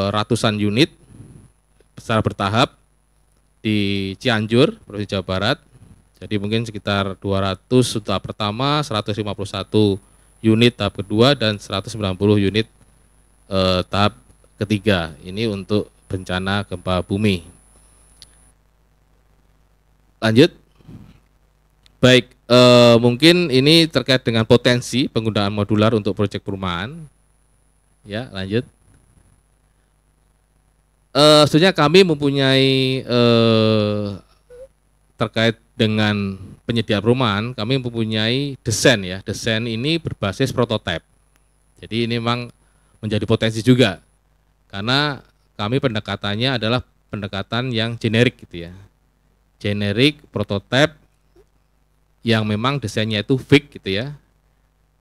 ratusan unit secara bertahap di Cianjur, Provinsi Jawa Barat. Jadi mungkin sekitar 200 untuk tahap pertama, 151 unit tahap kedua, dan 190 unit tahap ketiga. Ini untuk bencana gempa bumi. Lanjut. Baik, mungkin ini terkait dengan potensi penggunaan modular untuk proyek perumahan. Ya, lanjut. Sebenarnya kami mempunyai terkait dengan penyediaan perumahan, kami mempunyai desain ya. Desain ini berbasis prototipe. Jadi ini memang menjadi potensi juga. Karena kami pendekatannya adalah pendekatan yang generik gitu ya. Generik prototipe yang memang desainnya itu fix gitu ya.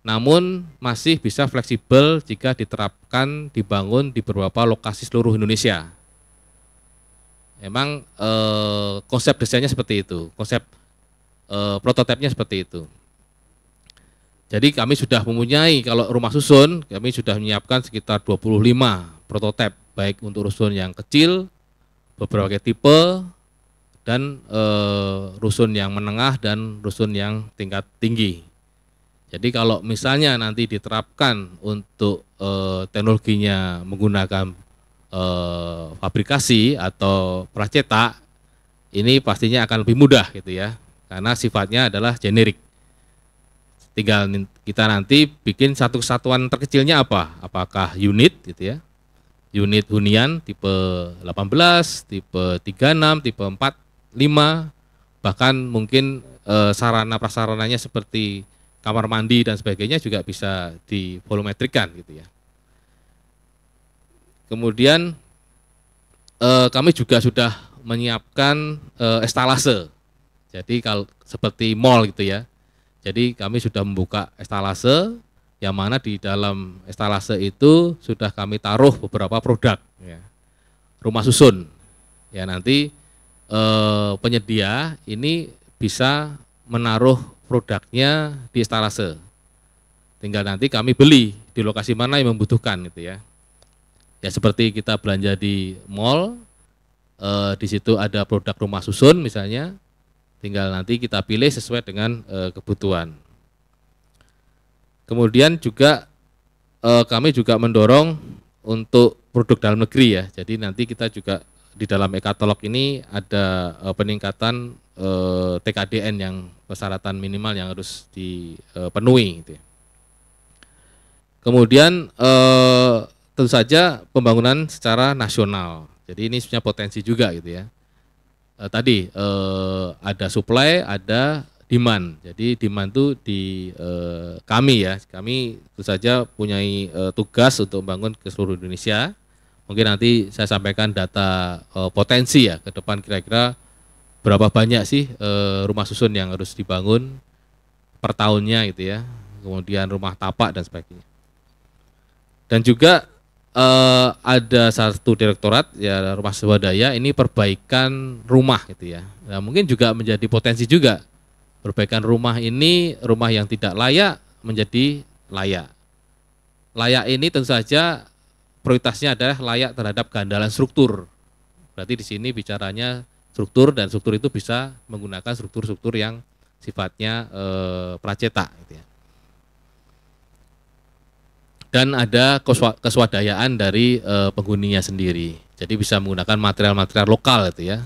Namun masih bisa fleksibel jika diterapkan dibangun di beberapa lokasi seluruh Indonesia. Memang konsep desainnya seperti itu, konsep prototipenya seperti itu. Jadi kami sudah mempunyai, kalau rumah susun, kami sudah menyiapkan sekitar 25 prototipe, baik untuk rusun yang kecil, beberapa tipe, dan rusun yang menengah dan rusun yang tingkat tinggi. Jadi kalau misalnya nanti diterapkan untuk teknologinya menggunakan fabrikasi atau pracetak, ini pastinya akan lebih mudah gitu ya, karena sifatnya adalah generik. Tinggal kita nanti bikin satu kesatuan terkecilnya apa? Apakah unit gitu ya? Unit hunian tipe 18, tipe 36, tipe 4, 5, bahkan mungkin sarana prasarananya seperti kamar mandi dan sebagainya juga bisa divolumetrikan gitu ya. Kemudian kami juga sudah menyiapkan estalase. Jadi kalau seperti mall gitu ya. Jadi kami sudah membuka estalase yang mana di dalam estalase itu sudah kami taruh beberapa produk ya. Rumah susun. Ya nanti penyedia ini bisa menaruh produknya di estalase. Tinggal nanti kami beli di lokasi mana yang membutuhkan gitu ya. Ya seperti kita belanja di mall, di situ ada produk rumah susun misalnya, tinggal nanti kita pilih sesuai dengan kebutuhan. Kemudian juga kami juga mendorong untuk produk dalam negeri ya. Jadi nanti kita juga di dalam e-katalog ini ada peningkatan TKDN yang persyaratan minimal yang harus dipenuhi gitu ya. Kemudian tentu saja pembangunan secara nasional. Jadi ini sebenarnya potensi juga gitu ya. Tadi ada supply, ada demand. Jadi demand itu di kami ya. Kami tentu saja punyai tugas untuk membangun ke seluruh Indonesia. Mungkin nanti saya sampaikan data potensi ya ke depan kira-kira berapa banyak sih rumah susun yang harus dibangun per tahunnya gitu ya. Kemudian rumah tapak dan sebagainya. Dan juga ada satu direktorat ya rumah swadaya ini perbaikan rumah gitu ya. Nah, mungkin juga menjadi potensi juga. Perbaikan rumah ini rumah yang tidak layak menjadi layak. Layak ini tentu saja prioritasnya adalah layak terhadap keandalan struktur. Berarti di sini bicaranya struktur dan struktur itu bisa menggunakan struktur-struktur yang sifatnya pracetak gitu ya. Dan ada keswadayaan dari penghuninya sendiri. Jadi bisa menggunakan material-material lokal gitu ya.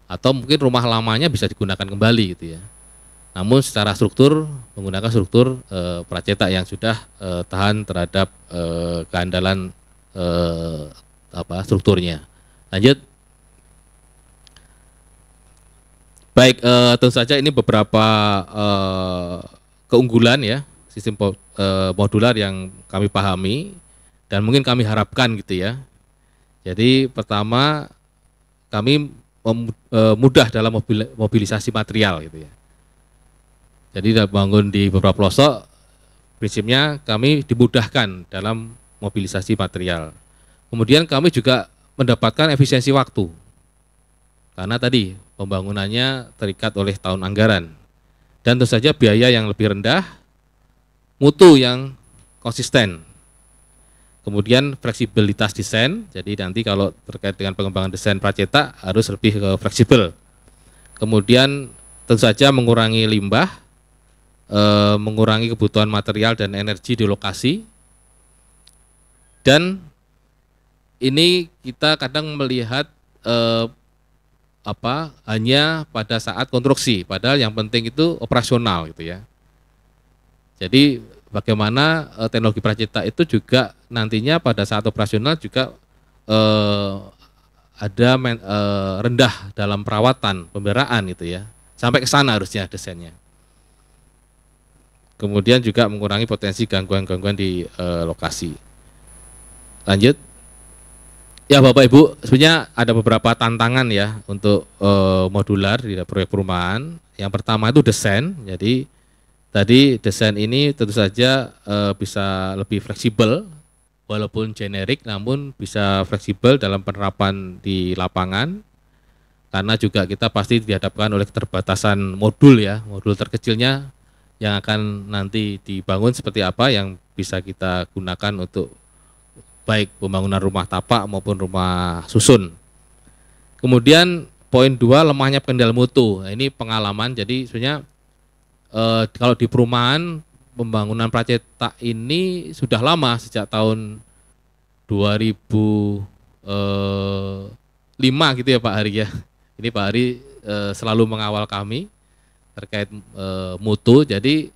Atau mungkin rumah lamanya bisa digunakan kembali gitu ya. Namun secara struktur menggunakan struktur pracetak yang sudah tahan terhadap keandalan strukturnya. Lanjut. Baik, tentu saja ini beberapa keunggulan ya sistem modular yang kami pahami dan mungkin kami harapkan gitu ya. Jadi pertama kami mudah dalam mobilisasi material gitu ya. Jadi bangun di beberapa pelosok, prinsipnya kami dimudahkan dalam mobilisasi material. Kemudian kami juga mendapatkan efisiensi waktu. karena tadi pembangunannya terikat oleh tahun anggaran. Dan tentu saja biaya yang lebih rendah, mutu yang konsisten. Kemudian fleksibilitas desain, jadi nanti kalau terkait dengan pengembangan desain pracetak harus lebih fleksibel. Kemudian tentu saja mengurangi limbah, mengurangi kebutuhan material dan energi di lokasi. Dan ini kita kadang melihat hanya pada saat konstruksi, padahal yang penting itu operasional gitu ya. Jadi bagaimana teknologi pracetak itu juga nantinya pada saat operasional juga ada rendah dalam perawatan, pemeliharaan gitu ya. Sampai ke sana harusnya desainnya. Kemudian juga mengurangi potensi gangguan-gangguan di lokasi. Lanjut. Ya Bapak Ibu, sebenarnya ada beberapa tantangan ya untuk modular di proyek perumahan. Yang pertama itu desain. Jadi tadi desain ini tentu saja bisa lebih fleksibel, walaupun generik, namun bisa fleksibel dalam penerapan di lapangan. Karena juga kita pasti dihadapkan oleh keterbatasan modul ya, modul terkecilnya yang akan nanti dibangun seperti apa yang bisa kita gunakan untuk baik pembangunan rumah tapak maupun rumah susun. Kemudian poin 2, lemahnya pengendalian mutu. Nah, ini pengalaman, jadi sebenarnya kalau di perumahan pembangunan pracetak ini sudah lama, sejak tahun 2005 gitu ya Pak Hari ya. Ini Pak Hari selalu mengawal kami terkait mutu, jadi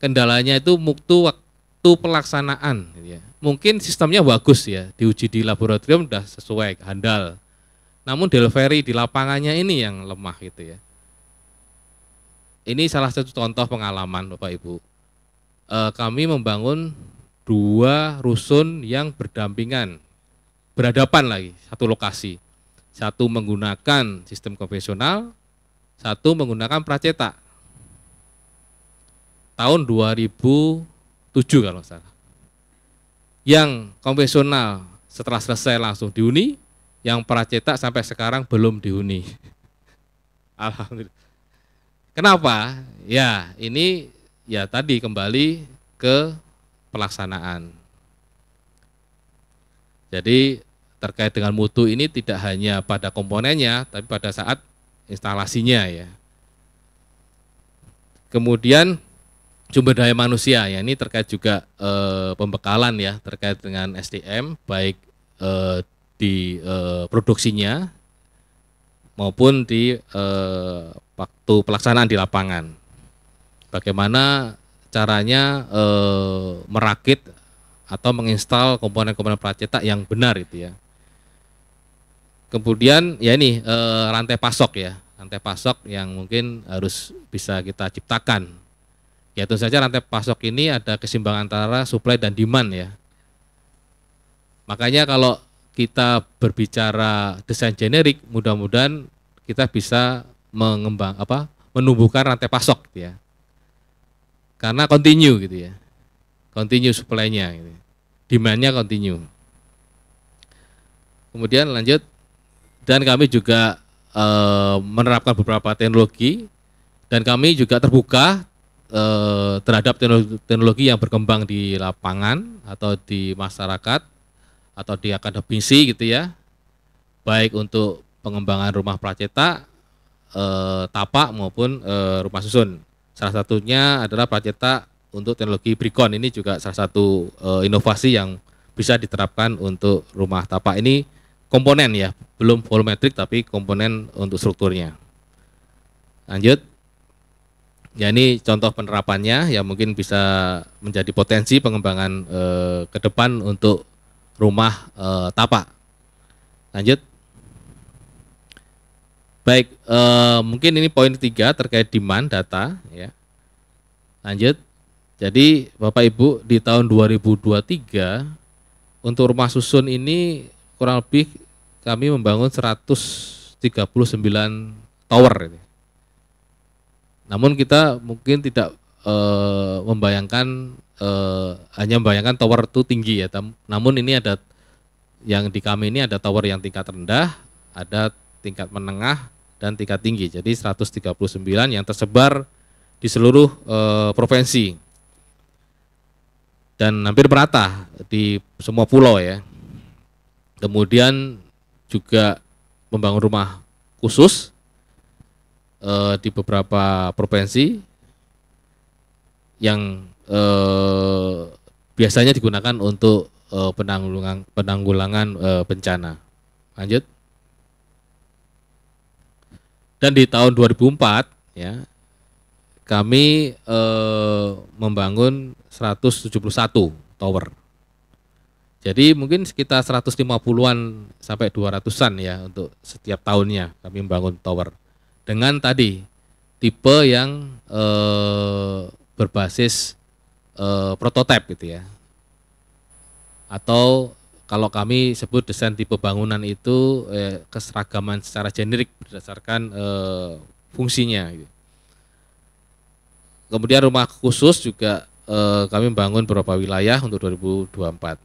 kendalanya itu mutu waktu pelaksanaan gitu ya. Mungkin sistemnya bagus ya, diuji di laboratorium sudah sesuai, handal. Namun delivery di lapangannya ini yang lemah gitu ya. Ini salah satu contoh pengalaman Bapak Ibu. Kami membangun 2 rusun yang berdampingan, berhadapan lagi, satu lokasi. Satu menggunakan sistem konvensional, satu menggunakan pracetak. Tahun 2007 kalau salah. Yang konvensional setelah selesai langsung dihuni, yang pracetak sampai sekarang belum dihuni. Alhamdulillah. Kenapa? Ya ini ya tadi kembali ke pelaksanaan. Jadi terkait dengan mutu ini tidak hanya pada komponennya, tapi pada saat instalasinya ya. Kemudian sumber daya manusia ya, ini terkait juga pembekalan ya, terkait dengan SDM baik di produksinya maupun di waktu pelaksanaan di lapangan. Bagaimana caranya merakit atau menginstal komponen-komponen pracetak yang benar itu ya. Kemudian ya ini rantai pasok ya, rantai pasok yang mungkin harus bisa kita ciptakan. Ya tentu saja rantai pasok ini ada keseimbangan antara supply dan demand ya. Makanya kalau kita berbicara desain generik, mudah-mudahan kita bisa menumbuhkan rantai pasok gitu ya. Karena continue gitu ya. Continue supply-nya gitu. Demand-nya continue. Kemudian lanjut, dan kami juga menerapkan beberapa teknologi, dan kami juga terbuka terhadap teknologi yang berkembang di lapangan atau di masyarakat atau di akademisi gitu ya, baik untuk pengembangan rumah pracetak, tapak maupun rumah susun. Salah satunya adalah pracetak untuk teknologi Brikon. Ini juga salah satu inovasi yang bisa diterapkan untuk rumah tapak. Ini komponen ya, belum volumetrik tapi komponen untuk strukturnya. Lanjut. Ya ini contoh penerapannya yang mungkin bisa menjadi potensi pengembangan ke depan untuk rumah tapak. Lanjut. Baik, mungkin ini poin 3 terkait demand data ya. Lanjut. Jadi Bapak Ibu di tahun 2023 untuk rumah susun ini kurang lebih kami membangun 139 tower. Namun kita mungkin tidak hanya membayangkan tower itu tinggi ya. Namun ini ada yang di kami ini ada tower yang tingkat rendah, ada tingkat menengah, dan tingkat tinggi. Jadi 139 yang tersebar di seluruh provinsi dan hampir merata di semua pulau ya. Kemudian juga membangun rumah khusus di beberapa provinsi yang biasanya digunakan untuk penanggulangan bencana. Lanjut. Dan di tahun 2004 ya kami membangun 171 tower. Jadi mungkin sekitar 150-an sampai 200-an ya untuk setiap tahunnya kami membangun tower. Dengan tadi tipe yang berbasis prototipe gitu ya. Atau kalau kami sebut desain tipe bangunan itu keseragaman secara generik berdasarkan fungsinya. Gitu. Kemudian rumah khusus juga kami membangun beberapa wilayah untuk 2024.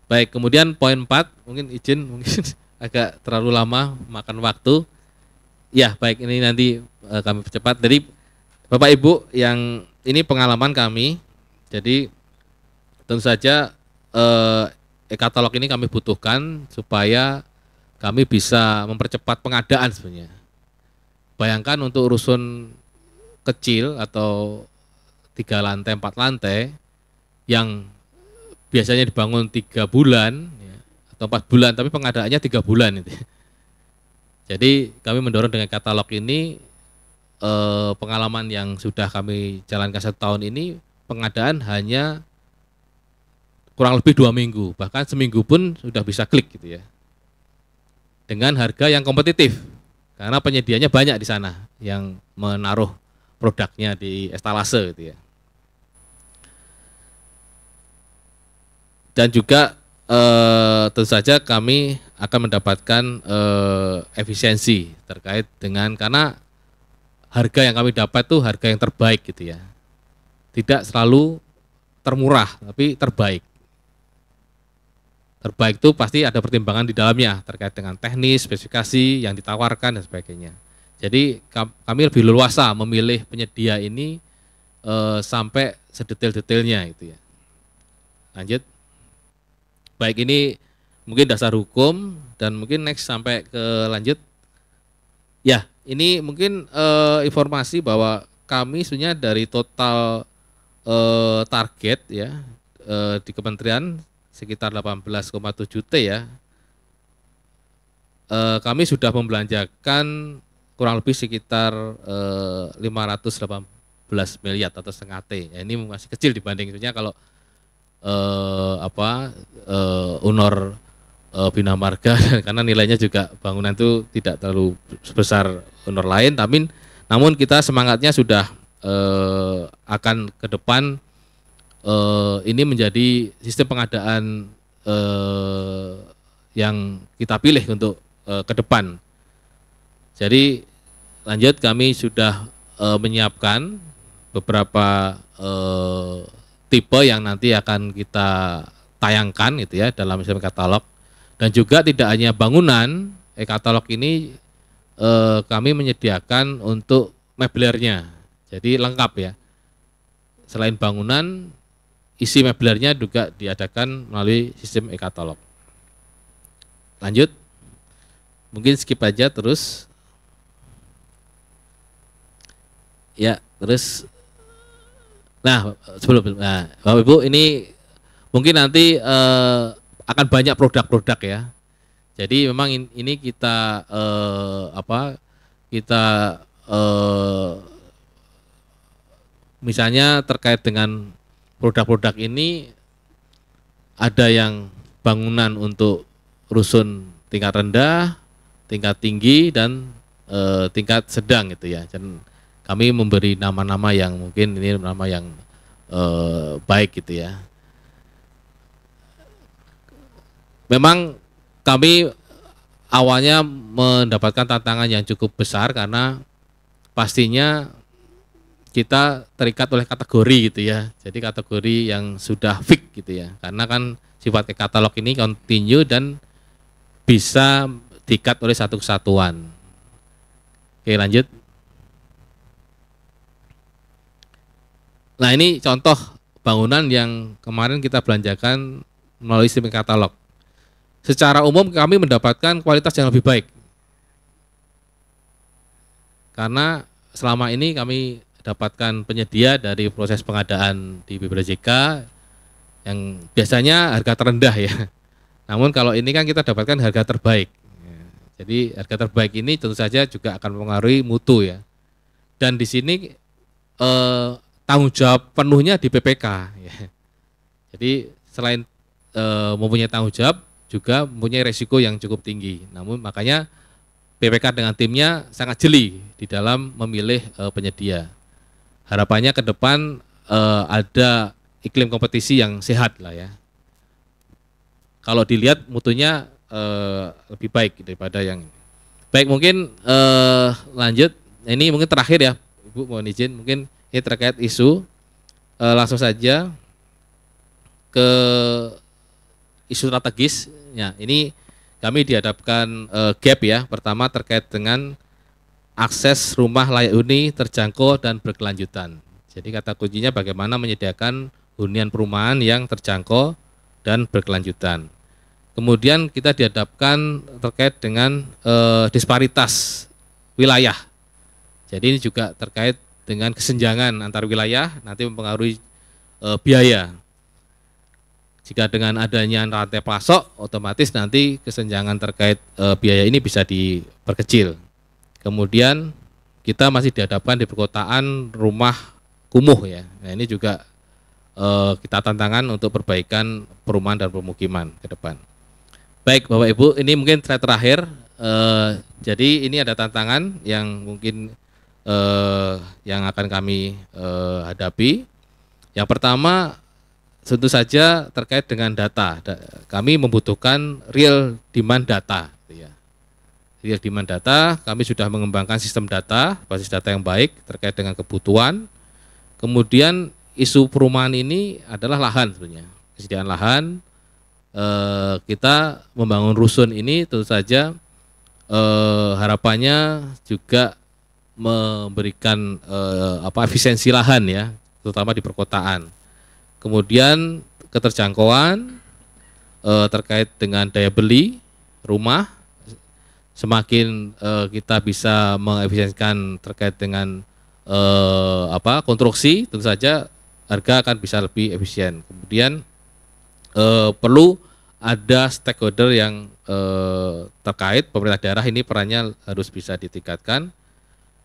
Baik, kemudian poin 4, mungkin agak terlalu lama makan waktu. Ya, baik, ini nanti kami percepat. Jadi Bapak Ibu yang ini pengalaman kami. Jadi tentu saja e-katalog ini kami butuhkan supaya kami bisa mempercepat pengadaan sebenarnya. Bayangkan untuk rusun kecil atau 3 lantai, 4 lantai yang biasanya dibangun 3 bulan ya, atau 4 bulan, tapi pengadaannya 3 bulan itu. Jadi kami mendorong dengan katalog ini pengalaman yang sudah kami jalankan 1 tahun ini pengadaan hanya kurang lebih 2 minggu, bahkan seminggu pun sudah bisa klik gitu ya. Dengan harga yang kompetitif, karena penyedianya banyak di sana yang menaruh produknya di etalase gitu ya. Dan juga tentu saja kami akan mendapatkan efisiensi terkait dengan karena harga yang kami dapat tuh harga yang terbaik gitu ya. Tidak selalu termurah, tapi terbaik. Terbaik itu pasti ada pertimbangan di dalamnya terkait dengan teknis, spesifikasi yang ditawarkan dan sebagainya. Jadi kami lebih leluasa memilih penyedia ini sampai sedetail-detailnya gitu ya. Lanjut. Baik, ini mungkin dasar hukum dan mungkin next sampai ke lanjut. Ya, ini mungkin informasi bahwa kami sebenarnya dari total target ya di kementerian sekitar 18,7 T ya. Kami sudah membelanjakan kurang lebih sekitar 518 miliar atau setengah T. Ya, ini masih kecil dibanding sebenarnya kalau Unor Bina Marga karena nilainya juga bangunan itu tidak terlalu sebesar Unor lain, namun kita semangatnya sudah akan ke depan ini menjadi sistem pengadaan yang kita pilih untuk ke depan. Jadi lanjut, kami sudah menyiapkan beberapa tipe yang nanti akan kita tayangkan gitu ya dalam sistem katalog. Dan juga tidak hanya bangunan, e-katalog ini kami menyediakan untuk meblernya. Jadi lengkap ya. Selain bangunan, isi meblernya juga diadakan melalui sistem e-katalog. Lanjut. Mungkin skip aja terus. Ya, terus nah, Bapak Ibu, ini mungkin nanti akan banyak produk-produk ya. Jadi memang ini kita misalnya terkait dengan produk-produk ini ada yang bangunan untuk rusun tingkat rendah, tingkat tinggi dan tingkat sedang gitu ya. Dan kami memberi nama-nama yang mungkin ini nama yang baik gitu ya. Memang kami awalnya mendapatkan tantangan yang cukup besar karena pastinya kita terikat oleh kategori gitu ya. Jadi kategori yang sudah fix gitu ya. Karena kan sifat e-katalog ini continue dan bisa diikat oleh satu kesatuan. Oke, lanjut. Nah, ini contoh bangunan yang kemarin kita belanjakan melalui sistem katalog. Secara umum kami mendapatkan kualitas yang lebih baik. Karena selama ini kami dapatkan penyedia dari proses pengadaan di BPJK yang biasanya harga terendah ya. Namun kalau ini kan kita dapatkan harga terbaik. Jadi harga terbaik ini tentu saja juga akan mempengaruhi mutu ya. Dan di sini tanggung jawab penuhnya di BPK. Ya. Jadi selain mempunyai tanggung jawab juga mempunyai resiko yang cukup tinggi. Namun makanya BPK dengan timnya sangat jeli di dalam memilih penyedia. Harapannya ke depan ada iklim kompetisi yang sehat lah ya. Kalau dilihat mutunya lebih baik daripada yang ini. Baik, mungkin lanjut. Ini mungkin terakhir ya, Ibu mohon izin. Mungkin ini terkait isu. Langsung saja ke isu strategis. Ya, ini kami dihadapkan gap ya. Pertama terkait dengan akses rumah layak huni terjangkau dan berkelanjutan. Jadi kata kuncinya bagaimana menyediakan hunian perumahan yang terjangkau dan berkelanjutan. Kemudian kita dihadapkan terkait dengan disparitas wilayah. Jadi ini juga terkait dengan kesenjangan antar wilayah nanti mempengaruhi biaya. Jika dengan adanya rantai pasok, otomatis nanti kesenjangan terkait biaya ini bisa diperkecil. Kemudian kita masih dihadapkan di perkotaan rumah kumuh ya. Nah ini juga kita tantangan untuk perbaikan perumahan dan pemukiman ke depan. Baik Bapak Ibu, ini mungkin slide terakhir. Jadi ini ada tantangan yang mungkin yang akan kami hadapi. Yang pertama tentu saja terkait dengan data. Kami membutuhkan real demand data. Ya. Real demand data, kami sudah mengembangkan sistem data, basis data yang baik terkait dengan kebutuhan. Kemudian isu perumahan ini adalah lahan sebenarnya, kesediaan lahan. Kita membangun rusun ini tentu saja harapannya juga memberikan efisiensi lahan ya, terutama di perkotaan. Kemudian keterjangkauan terkait dengan daya beli rumah, semakin kita bisa mengefisiensikan terkait dengan konstruksi, tentu saja harga akan bisa lebih efisien. Kemudian perlu ada stakeholder yang terkait, pemerintah daerah ini perannya harus bisa ditingkatkan.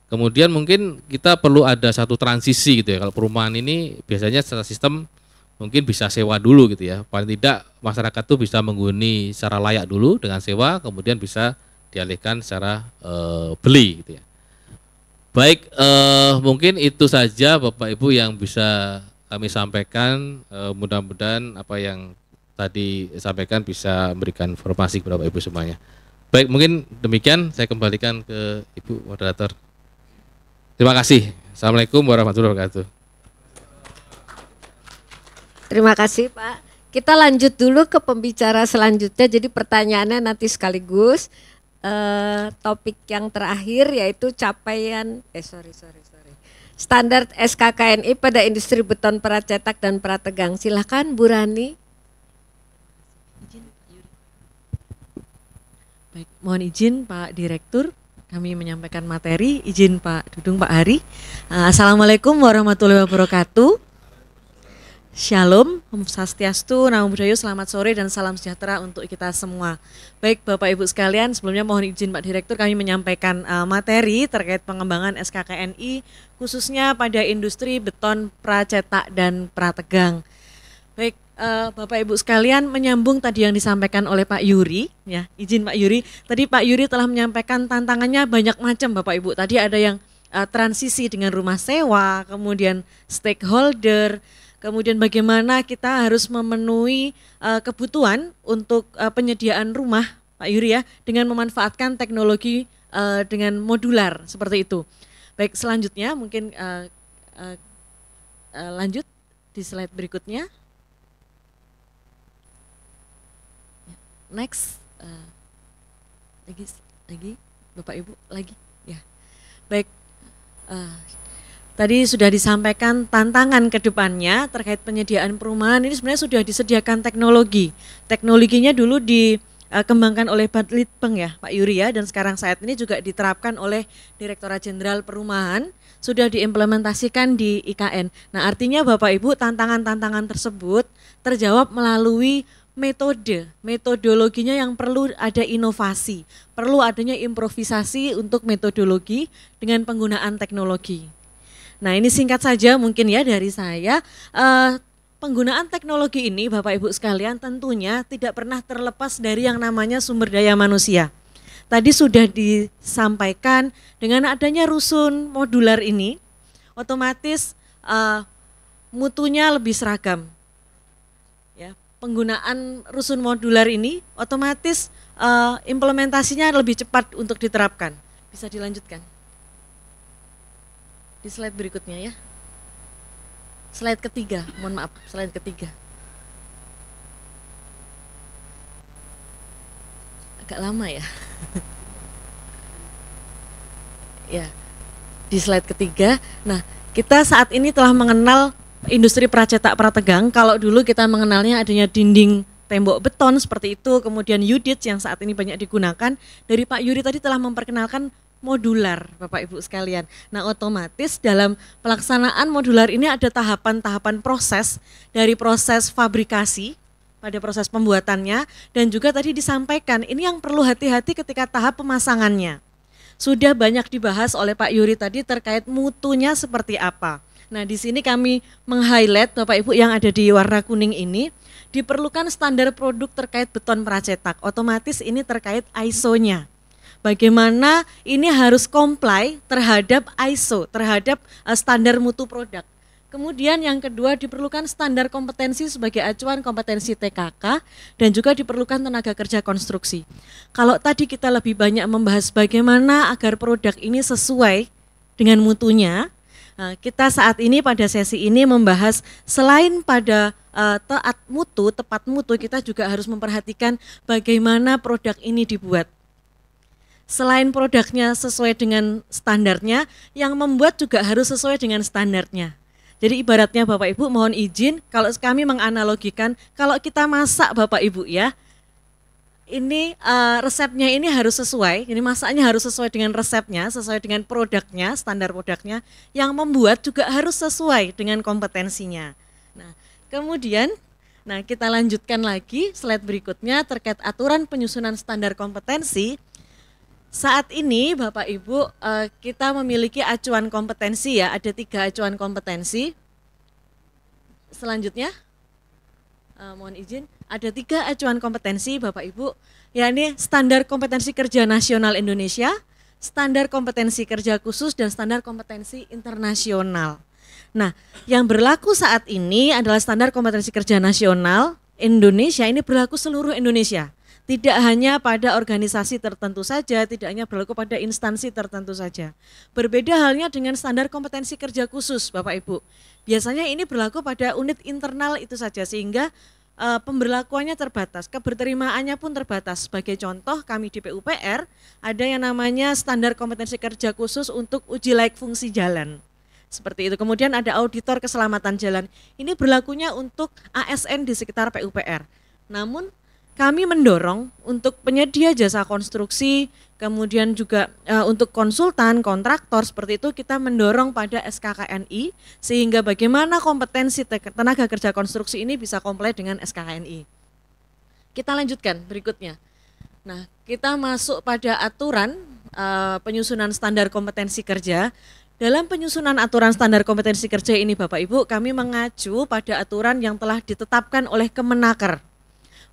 Kemudian mungkin kita perlu ada satu transisi gitu ya. Kalau perumahan ini biasanya secara sistem mungkin bisa sewa dulu gitu ya. Paling tidak masyarakat tuh bisa menghuni secara layak dulu dengan sewa, kemudian bisa dialihkan secara beli gitu ya. Baik, mungkin itu saja Bapak Ibu yang bisa kami sampaikan. Mudah-mudahan apa yang tadi sampaikan bisa memberikan informasi kepada Bapak Ibu semuanya. Baik, mungkin demikian saya kembalikan ke Ibu moderator. Terima kasih. Assalamualaikum warahmatullahi wabarakatuh. Terima kasih Pak. Kita lanjut dulu ke pembicara selanjutnya. Jadi pertanyaannya nanti sekaligus. Topik yang terakhir yaitu capaian standar SKKNI pada industri beton pracetak dan prategang. Silakan Bu Rani. Baik, mohon izin Pak Direktur, kami menyampaikan materi. Izin Pak Dudung, Pak Hari. Assalamualaikum warahmatullahi wabarakatuh. Shalom, Om Swastiastu, Namo Buddhaya, selamat sore dan salam sejahtera untuk kita semua. Baik Bapak Ibu sekalian, sebelumnya mohon izin Pak Direktur kami menyampaikan materi terkait pengembangan SKKNI khususnya pada industri beton pracetak dan prategang. Baik Bapak Ibu sekalian, menyambung tadi yang disampaikan oleh Pak Yuri, ya izin Pak Yuri. Tadi Pak Yuri telah menyampaikan tantangannya banyak macam Bapak Ibu. Tadi ada yang transisi dengan rumah sewa, kemudian stakeholder. Kemudian bagaimana kita harus memenuhi kebutuhan untuk penyediaan rumah, Pak Yuri ya, dengan memanfaatkan teknologi dengan modular seperti itu. Baik, selanjutnya mungkin lanjut di slide berikutnya. Next. lagi Bapak Ibu lagi ya. Baik, tadi sudah disampaikan tantangan ke depannya terkait penyediaan perumahan. Ini sebenarnya sudah disediakan teknologinya dulu dikembangkan oleh Badlitbang ya Pak Yuri ya, dan sekarang saat ini juga diterapkan oleh Direktorat Jenderal Perumahan, sudah diimplementasikan di IKN. Nah artinya Bapak Ibu tantangan-tantangan tersebut terjawab melalui metodologinya yang perlu ada inovasi, perlu adanya improvisasi untuk metodologi dengan penggunaan teknologi. Nah ini singkat saja mungkin ya dari saya, penggunaan teknologi ini Bapak Ibu sekalian tentunya tidak pernah terlepas dari yang namanya sumber daya manusia. Tadi sudah disampaikan dengan adanya rusun modular ini, otomatis mutunya lebih seragam. Ya, penggunaan rusun modular ini otomatis implementasinya lebih cepat untuk diterapkan. Bisa dilanjutkan di slide berikutnya ya. Slide ketiga, mohon maaf, slide ketiga. Agak lama ya. Ya, di slide ketiga. Nah, kita saat ini telah mengenal industri pracetak prategang. Kalau dulu kita mengenalnya adanya dinding tembok beton seperti itu, kemudian UDIT yang saat ini banyak digunakan. Dari Pak Yuri tadi telah memperkenalkan modular, Bapak Ibu sekalian. Nah, otomatis dalam pelaksanaan modular ini ada tahapan-tahapan proses, dari proses fabrikasi pada proses pembuatannya, dan juga tadi disampaikan ini yang perlu hati-hati ketika tahap pemasangannya. Sudah banyak dibahas oleh Pak Yuri tadi terkait mutunya seperti apa. Nah, di sini kami meng-highlight Bapak Ibu yang ada di warna kuning ini, diperlukan standar produk terkait beton pracetak. Otomatis ini terkait ISO-nya. Bagaimana ini harus comply terhadap ISO, terhadap standar mutu produk. Kemudian yang kedua diperlukan standar kompetensi sebagai acuan kompetensi TKK dan juga diperlukan tenaga kerja konstruksi. Kalau tadi kita lebih banyak membahas bagaimana agar produk ini sesuai dengan mutunya, kita saat ini pada sesi ini membahas selain pada tepat mutu, kita juga harus memperhatikan bagaimana produk ini dibuat. Selain produknya sesuai dengan standarnya, yang membuat juga harus sesuai dengan standarnya. Jadi ibaratnya Bapak Ibu mohon izin, kalau kami menganalogikan, kalau kita masak Bapak Ibu ya, ini resepnya ini harus sesuai, ini masaknya harus sesuai dengan resepnya, sesuai dengan produknya, standar produknya, yang membuat juga harus sesuai dengan kompetensinya. Nah, kemudian, kita lanjutkan lagi slide berikutnya terkait aturan penyusunan standar kompetensi. Saat ini Bapak Ibu kita memiliki acuan kompetensi ya, ada 3 acuan kompetensi. Selanjutnya, mohon izin, ada 3 acuan kompetensi Bapak Ibu, yakni standar kompetensi kerja nasional Indonesia, standar kompetensi kerja khusus, dan standar kompetensi internasional. Nah, yang berlaku saat ini adalah standar kompetensi kerja nasional Indonesia, ini berlaku seluruh Indonesia. Tidak hanya pada organisasi tertentu saja, tidak hanya berlaku pada instansi tertentu saja. Berbeda halnya dengan standar kompetensi kerja khusus, Bapak Ibu. Biasanya ini berlaku pada unit internal itu saja, sehingga pemberlakuannya terbatas, keberterimaannya pun terbatas. Sebagai contoh, kami di PUPR ada yang namanya standar kompetensi kerja khusus untuk uji layak fungsi jalan. Seperti itu. Kemudian ada auditor keselamatan jalan. Ini berlakunya untuk ASN di sekitar PUPR. Namun kami mendorong untuk penyedia jasa konstruksi, kemudian juga untuk konsultan, kontraktor, seperti itu kita mendorong pada SKKNI, sehingga bagaimana kompetensi tenaga kerja konstruksi ini bisa comply dengan SKKNI. Kita lanjutkan berikutnya. Nah, kita masuk pada aturan penyusunan standar kompetensi kerja. Dalam penyusunan aturan standar kompetensi kerja ini Bapak Ibu, kami mengacu pada aturan yang telah ditetapkan oleh Kemenaker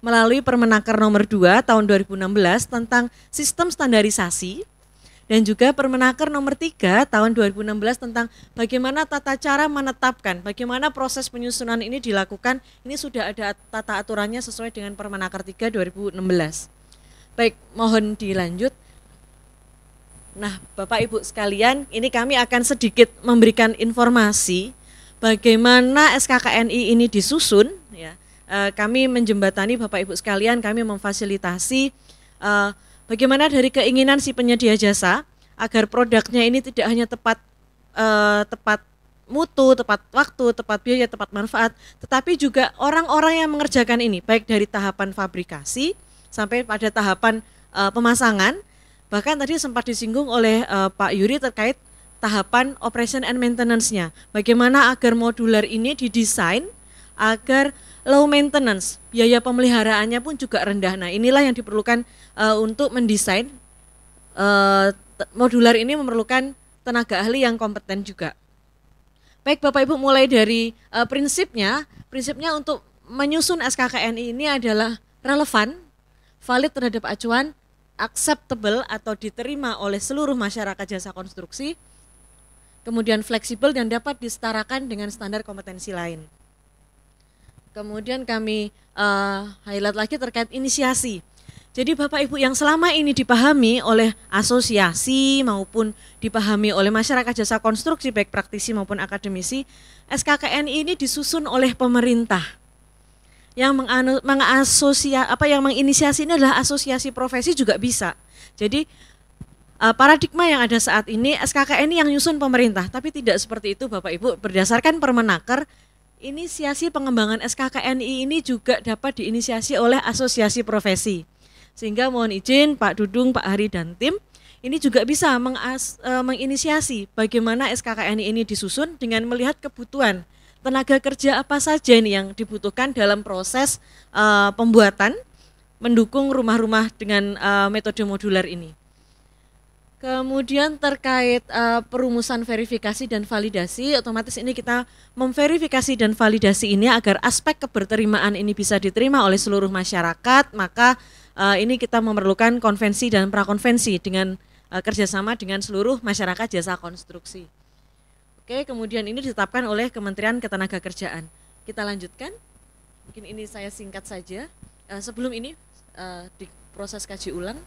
melalui Permenaker nomor 2 tahun 2016 tentang sistem standarisasi, dan juga Permenaker nomor 3 tahun 2016 tentang bagaimana tata cara menetapkan, bagaimana proses penyusunan ini dilakukan. Ini sudah ada tata aturannya sesuai dengan Permenaker 3 2016. Baik, mohon dilanjut. Nah, Bapak Ibu sekalian, ini kami akan sedikit memberikan informasi bagaimana SKKNI ini disusun ya. Kami menjembatani Bapak Ibu sekalian, kami memfasilitasi bagaimana dari keinginan si penyedia jasa agar produknya ini tidak hanya tepat mutu, tepat waktu, tepat biaya, tepat manfaat, tetapi juga orang-orang yang mengerjakan ini, baik dari tahapan fabrikasi sampai pada tahapan pemasangan. Bahkan tadi sempat disinggung oleh Pak Yuri terkait tahapan operation and maintenance-nya. Bagaimana agar modular ini didesain agar low maintenance, biaya pemeliharaannya pun juga rendah. Nah, inilah yang diperlukan untuk mendesain modular ini, memerlukan tenaga ahli yang kompeten juga. Baik Bapak Ibu, mulai dari prinsipnya untuk menyusun SKKNI ini adalah relevan, valid terhadap acuan, acceptable atau diterima oleh seluruh masyarakat jasa konstruksi, kemudian fleksibel dan dapat disetarakan dengan standar kompetensi lain. Kemudian kami highlight lagi terkait inisiasi. Jadi Bapak Ibu yang selama ini dipahami oleh asosiasi maupun dipahami oleh masyarakat jasa konstruksi baik praktisi maupun akademisi, SKKNI ini disusun oleh pemerintah. Yang menginisiasi ini adalah asosiasi profesi juga bisa. Jadi paradigma yang ada saat ini SKKNI yang nyusun pemerintah, tapi tidak seperti itu Bapak Ibu. Berdasarkan Permenaker, inisiasi pengembangan SKKNI ini juga dapat diinisiasi oleh asosiasi profesi. Sehingga mohon izin Pak Dudung, Pak Hari dan tim ini juga bisa menginisiasi bagaimana SKKNI ini disusun dengan melihat kebutuhan tenaga kerja apa saja ini yang dibutuhkan dalam proses pembuatan mendukung rumah-rumah dengan metode modular ini. Kemudian terkait perumusan verifikasi dan validasi, otomatis ini kita memverifikasi dan validasi ini agar aspek keberterimaan ini bisa diterima oleh seluruh masyarakat, maka ini kita memerlukan konvensi dan prakonvensi dengan kerjasama dengan seluruh masyarakat jasa konstruksi. Oke, kemudian ini ditetapkan oleh Kementerian Ketenagakerjaan. Kita lanjutkan, mungkin ini saya singkat saja. Sebelum ini di proses kaji ulang.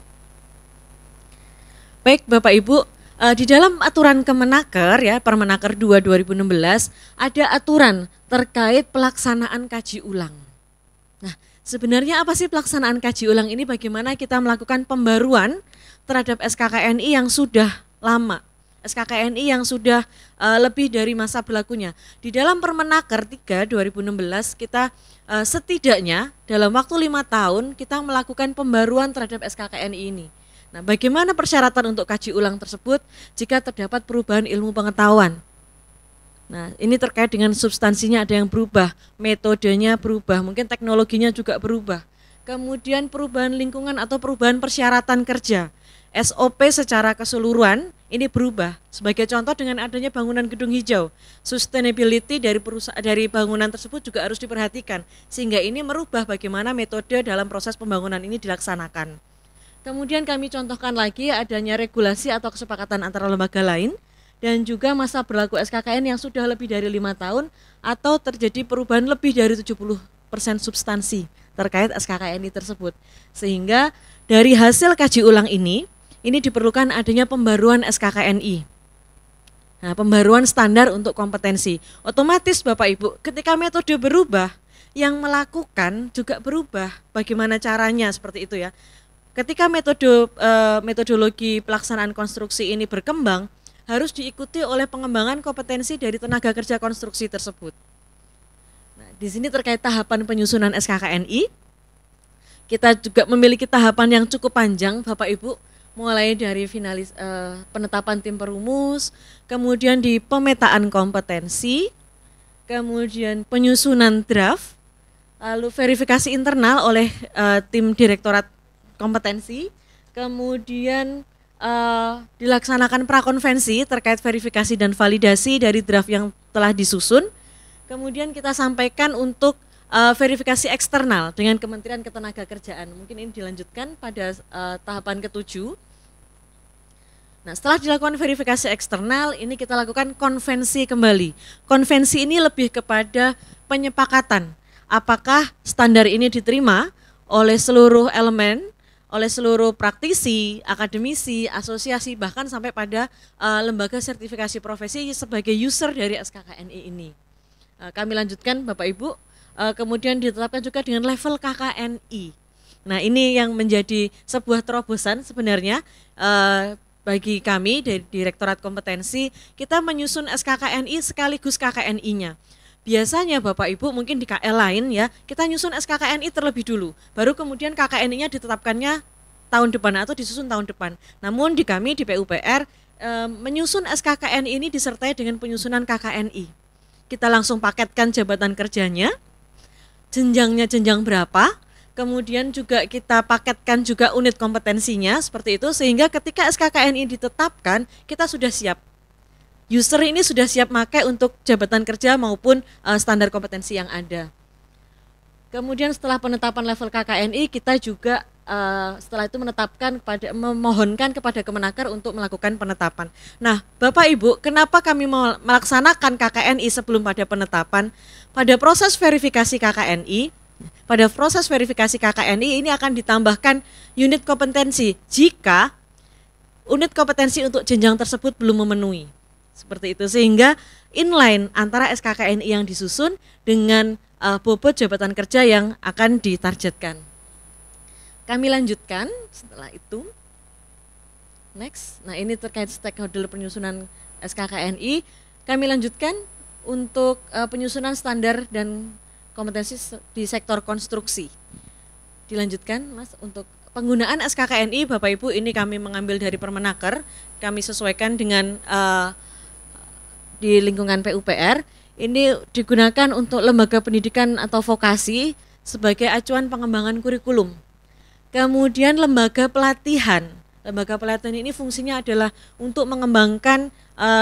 Baik Bapak Ibu, di dalam aturan Kemenaker ya, Permenaker 2 2016 ada aturan terkait pelaksanaan kaji ulang. Nah, sebenarnya apa sih pelaksanaan kaji ulang ini? Bagaimana kita melakukan pembaruan terhadap SKKNI yang sudah lama, SKKNI yang sudah lebih dari masa berlakunya. Di dalam Permenaker 3 2016 kita setidaknya dalam waktu 5 tahun kita melakukan pembaruan terhadap SKKNI ini. Nah, bagaimana persyaratan untuk kaji ulang tersebut jika terdapat perubahan ilmu pengetahuan? Nah, ini terkait dengan substansinya ada yang berubah, metodenya berubah, mungkin teknologinya juga berubah. Kemudian perubahan lingkungan atau perubahan persyaratan kerja, SOP secara keseluruhan ini berubah. Sebagai contoh dengan adanya bangunan gedung hijau, sustainability dari bangunan tersebut juga harus diperhatikan, sehingga ini merubah bagaimana metode dalam proses pembangunan ini dilaksanakan. Kemudian kami contohkan lagi adanya regulasi atau kesepakatan antara lembaga lain dan juga masa berlaku SKKN yang sudah lebih dari 5 tahun atau terjadi perubahan lebih dari 70% substansi terkait SKKN tersebut. Sehingga dari hasil kaji ulang ini diperlukan adanya pembaruan SKKNI. Nah, pembaruan standar untuk kompetensi. Otomatis Bapak Ibu, ketika metode berubah, yang melakukan juga berubah. Bagaimana caranya seperti itu ya. Ketika metodologi pelaksanaan konstruksi ini berkembang, harus diikuti oleh pengembangan kompetensi dari tenaga kerja konstruksi tersebut. Nah, di sini terkait tahapan penyusunan SKKNI, kita juga memiliki tahapan yang cukup panjang, Bapak Ibu, mulai dari penetapan tim perumus, kemudian di pemetaan kompetensi, kemudian penyusunan draft, lalu verifikasi internal oleh tim direktorat kompetensi, kemudian dilaksanakan prakonvensi terkait verifikasi dan validasi dari draft yang telah disusun, kemudian kita sampaikan untuk verifikasi eksternal dengan Kementerian Ketenagakerjaan. Mungkin ini dilanjutkan pada tahapan ke-7. Nah, setelah dilakukan verifikasi eksternal, ini kita lakukan konvensi kembali. Konvensi ini lebih kepada penyepakatan. Apakah standar ini diterima oleh seluruh elemen, oleh seluruh praktisi, akademisi, asosiasi, bahkan sampai pada lembaga sertifikasi profesi sebagai user dari SKKNI ini. Kami lanjutkan Bapak Ibu, kemudian ditetapkan juga dengan level KKNI. Nah, ini yang menjadi sebuah terobosan sebenarnya bagi kami dari Direktorat Kompetensi, kita menyusun SKKNI sekaligus KKNI-nya. Biasanya Bapak Ibu mungkin di KL lain ya, kita nyusun SKKNI terlebih dulu, baru kemudian KKNI-nya ditetapkannya tahun depan atau disusun tahun depan. Namun di kami di PUPR menyusun SKKNI ini disertai dengan penyusunan KKNI. Kita langsung paketkan jabatan kerjanya, jenjangnya jenjang berapa, kemudian juga kita paketkan juga unit kompetensinya seperti itu, sehingga ketika SKKNI ditetapkan kita sudah siap. User ini sudah siap pakai untuk jabatan kerja maupun standar kompetensi yang ada. Kemudian setelah penetapan level KKNI kita juga setelah itu memohonkan kepada Kemenaker untuk melakukan penetapan. Nah, Bapak Ibu, kenapa kami melaksanakan KKNI sebelum pada penetapan? Pada proses verifikasi KKNI, ini akan ditambahkan unit kompetensi jika unit kompetensi untuk jenjang tersebut belum memenuhi. Seperti itu, sehingga inline antara SKKNI yang disusun dengan bobot jabatan kerja yang akan ditargetkan. Kami lanjutkan setelah itu. Next. Nah, ini terkait stakeholder penyusunan SKKNI. Kami lanjutkan untuk penyusunan standar dan kompetensi di sektor konstruksi. Dilanjutkan, Mas, untuk penggunaan SKKNI, Bapak Ibu, ini kami mengambil dari Permenaker, kami sesuaikan dengan di lingkungan PUPR. Ini digunakan untuk lembaga pendidikan atau vokasi sebagai acuan pengembangan kurikulum. Kemudian lembaga pelatihan ini fungsinya adalah untuk mengembangkan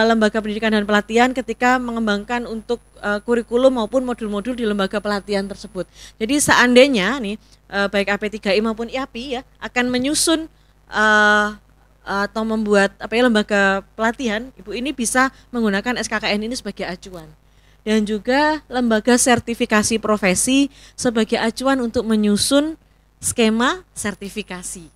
lembaga pendidikan dan pelatihan ketika mengembangkan untuk kurikulum maupun modul-modul di lembaga pelatihan tersebut. Jadi seandainya nih baik AP3I maupun IAPI ya akan menyusun atau membuat lembaga pelatihan, Ibu ini bisa menggunakan SKKN ini sebagai acuan. Dan juga lembaga sertifikasi profesi sebagai acuan untuk menyusun skema sertifikasi.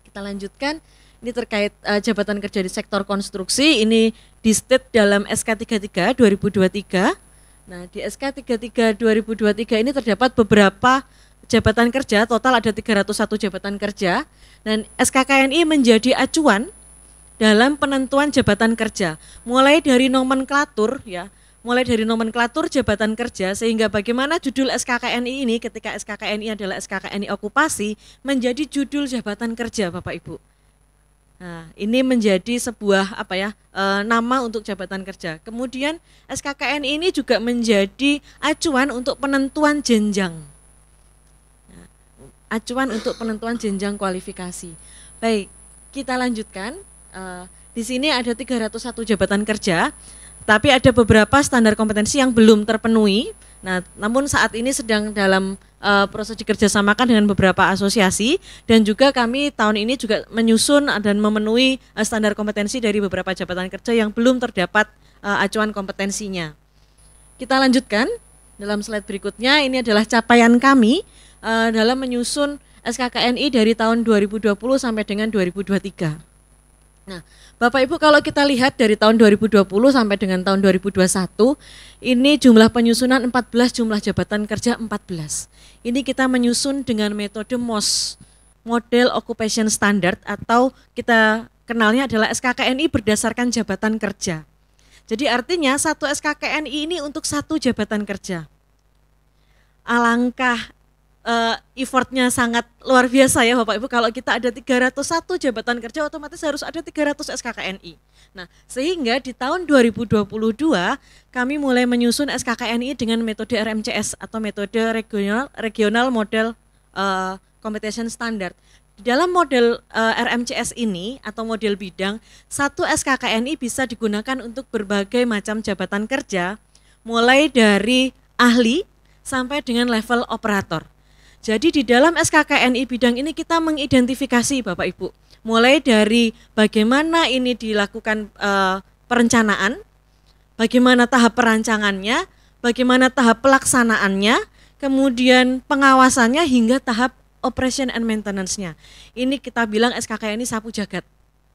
Kita lanjutkan, ini terkait jabatan kerja di sektor konstruksi, ini di state dalam SK33 2023. Nah, di SK33 2023 ini terdapat beberapa jabatan kerja, total ada 301 jabatan kerja, dan SKKNI menjadi acuan dalam penentuan jabatan kerja, mulai dari nomenklatur jabatan kerja, sehingga bagaimana judul SKKNI ini ketika SKKNI adalah SKKNI okupasi menjadi judul jabatan kerja, Bapak Ibu. Nah, ini menjadi sebuah nama untuk jabatan kerja. Kemudian SKKNI ini juga menjadi acuan untuk penentuan jenjang. Acuan untuk penentuan jenjang kualifikasi. Baik, kita lanjutkan. Di sini ada 301 jabatan kerja, tapi ada beberapa standar kompetensi yang belum terpenuhi. Nah, namun saat ini sedang dalam proses dikerjasamakan dengan beberapa asosiasi, dan juga kami tahun ini juga menyusun dan memenuhi standar kompetensi dari beberapa jabatan kerja yang belum terdapat acuan kompetensinya. Kita lanjutkan dalam slide berikutnya. Ini adalah capaian kami dalam menyusun SKKNI dari tahun 2020 sampai dengan 2023. Nah, Bapak Ibu, kalau kita lihat dari tahun 2020 sampai dengan tahun 2021, ini jumlah penyusunan 14, jumlah jabatan kerja 14. Ini kita menyusun dengan metode MOS, Model Occupation Standard, atau kita kenalnya adalah SKKNI berdasarkan jabatan kerja. Jadi artinya satu SKKNI ini untuk satu jabatan kerja. Alangkah effortnya sangat luar biasa ya Bapak Ibu, kalau kita ada 301 jabatan kerja otomatis harus ada 300 SKKNI. Nah, sehingga di tahun 2022 kami mulai menyusun SKKNI dengan metode RMCS atau metode regional model competition standard. Di dalam model RMCS ini atau model bidang, satu SKKNI bisa digunakan untuk berbagai macam jabatan kerja, mulai dari ahli sampai dengan level operator. Jadi di dalam SKKNI bidang ini kita mengidentifikasi Bapak Ibu, mulai dari bagaimana ini dilakukan perencanaan, bagaimana tahap perancangannya, bagaimana tahap pelaksanaannya, kemudian pengawasannya hingga tahap operation and maintenance-nya. Ini kita bilang SKKNI sapu jagat.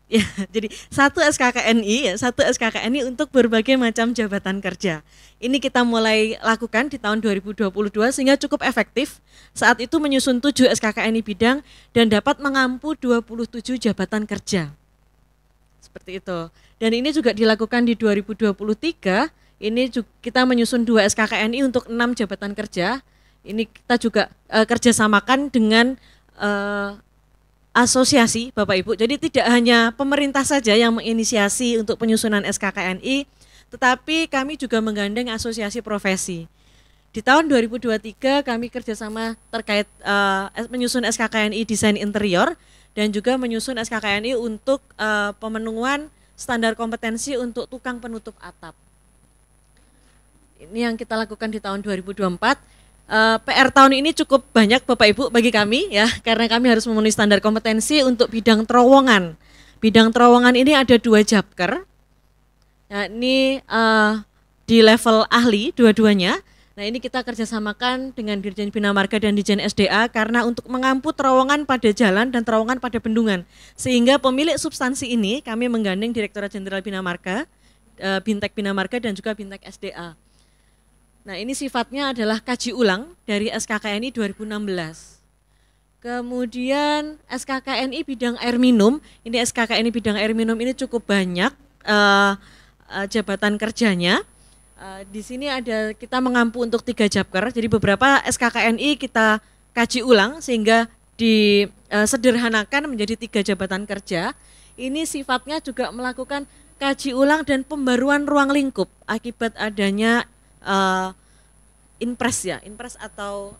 Ya, jadi satu SKKNI ya, satu SKKNI untuk berbagai macam jabatan kerja. Ini kita mulai lakukan di tahun 2022 sehingga cukup efektif. Saat itu menyusun 7 SKKNI bidang dan dapat mengampu 27 jabatan kerja. Seperti itu. Dan ini juga dilakukan di 2023. Ini juga kita menyusun 2 SKKNI untuk 6 jabatan kerja. Ini kita juga kerjasamakan dengan asosiasi Bapak Ibu. Jadi tidak hanya pemerintah saja yang menginisiasi untuk penyusunan SKKNI, tetapi kami juga menggandeng asosiasi profesi. Di tahun 2023 kami kerjasama terkait menyusun SKKNI desain interior dan juga menyusun SKKNI untuk pemenuhan standar kompetensi untuk tukang penutup atap. Ini yang kita lakukan di tahun 2024. PR tahun ini cukup banyak Bapak Ibu bagi kami ya, karena kami harus memenuhi standar kompetensi untuk bidang terowongan. Bidang terowongan ini ada 2 Japker, ya, ini di level ahli dua-duanya. Nah ini kita kerjasamakan dengan Dirjen Bina Marga dan Dirjen SDA karena untuk mengampu terowongan pada jalan dan terowongan pada bendungan. Sehingga pemilik substansi ini kami menggandeng Direktorat Jenderal Bina Marga, Bintek Bina Marga dan juga Bintek SDA. Nah ini sifatnya adalah kaji ulang dari SKKNI 2016. Kemudian SKKNI bidang air minum, ini SKKNI bidang air minum ini cukup banyak jabatan kerjanya. Di sini ada kita mengampu untuk 3 Japker, jadi beberapa SKKNI kita kaji ulang sehingga disederhanakan menjadi 3 jabatan kerja. Ini sifatnya juga melakukan kaji ulang dan pembaruan ruang lingkup akibat adanya impres atau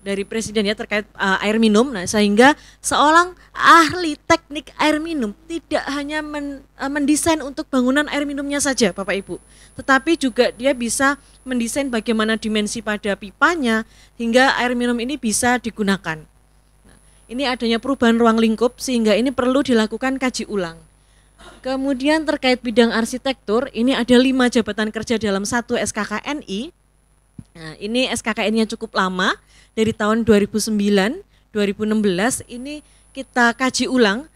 dari presiden ya terkait air minum. Nah sehingga seorang ahli teknik air minum tidak hanya mendesain untuk bangunan air minumnya saja Bapak Ibu, tetapi juga dia bisa mendesain bagaimana dimensi pada pipanya hingga air minum ini bisa digunakan. Nah, ini adanya perubahan ruang lingkup sehingga ini perlu dilakukan kaji ulang. Kemudian terkait bidang arsitektur, ini ada 5 jabatan kerja dalam 1 SKKNI. Nah, ini SKKNI-nya cukup lama, dari tahun 2009, 2016, ini kita kaji ulang,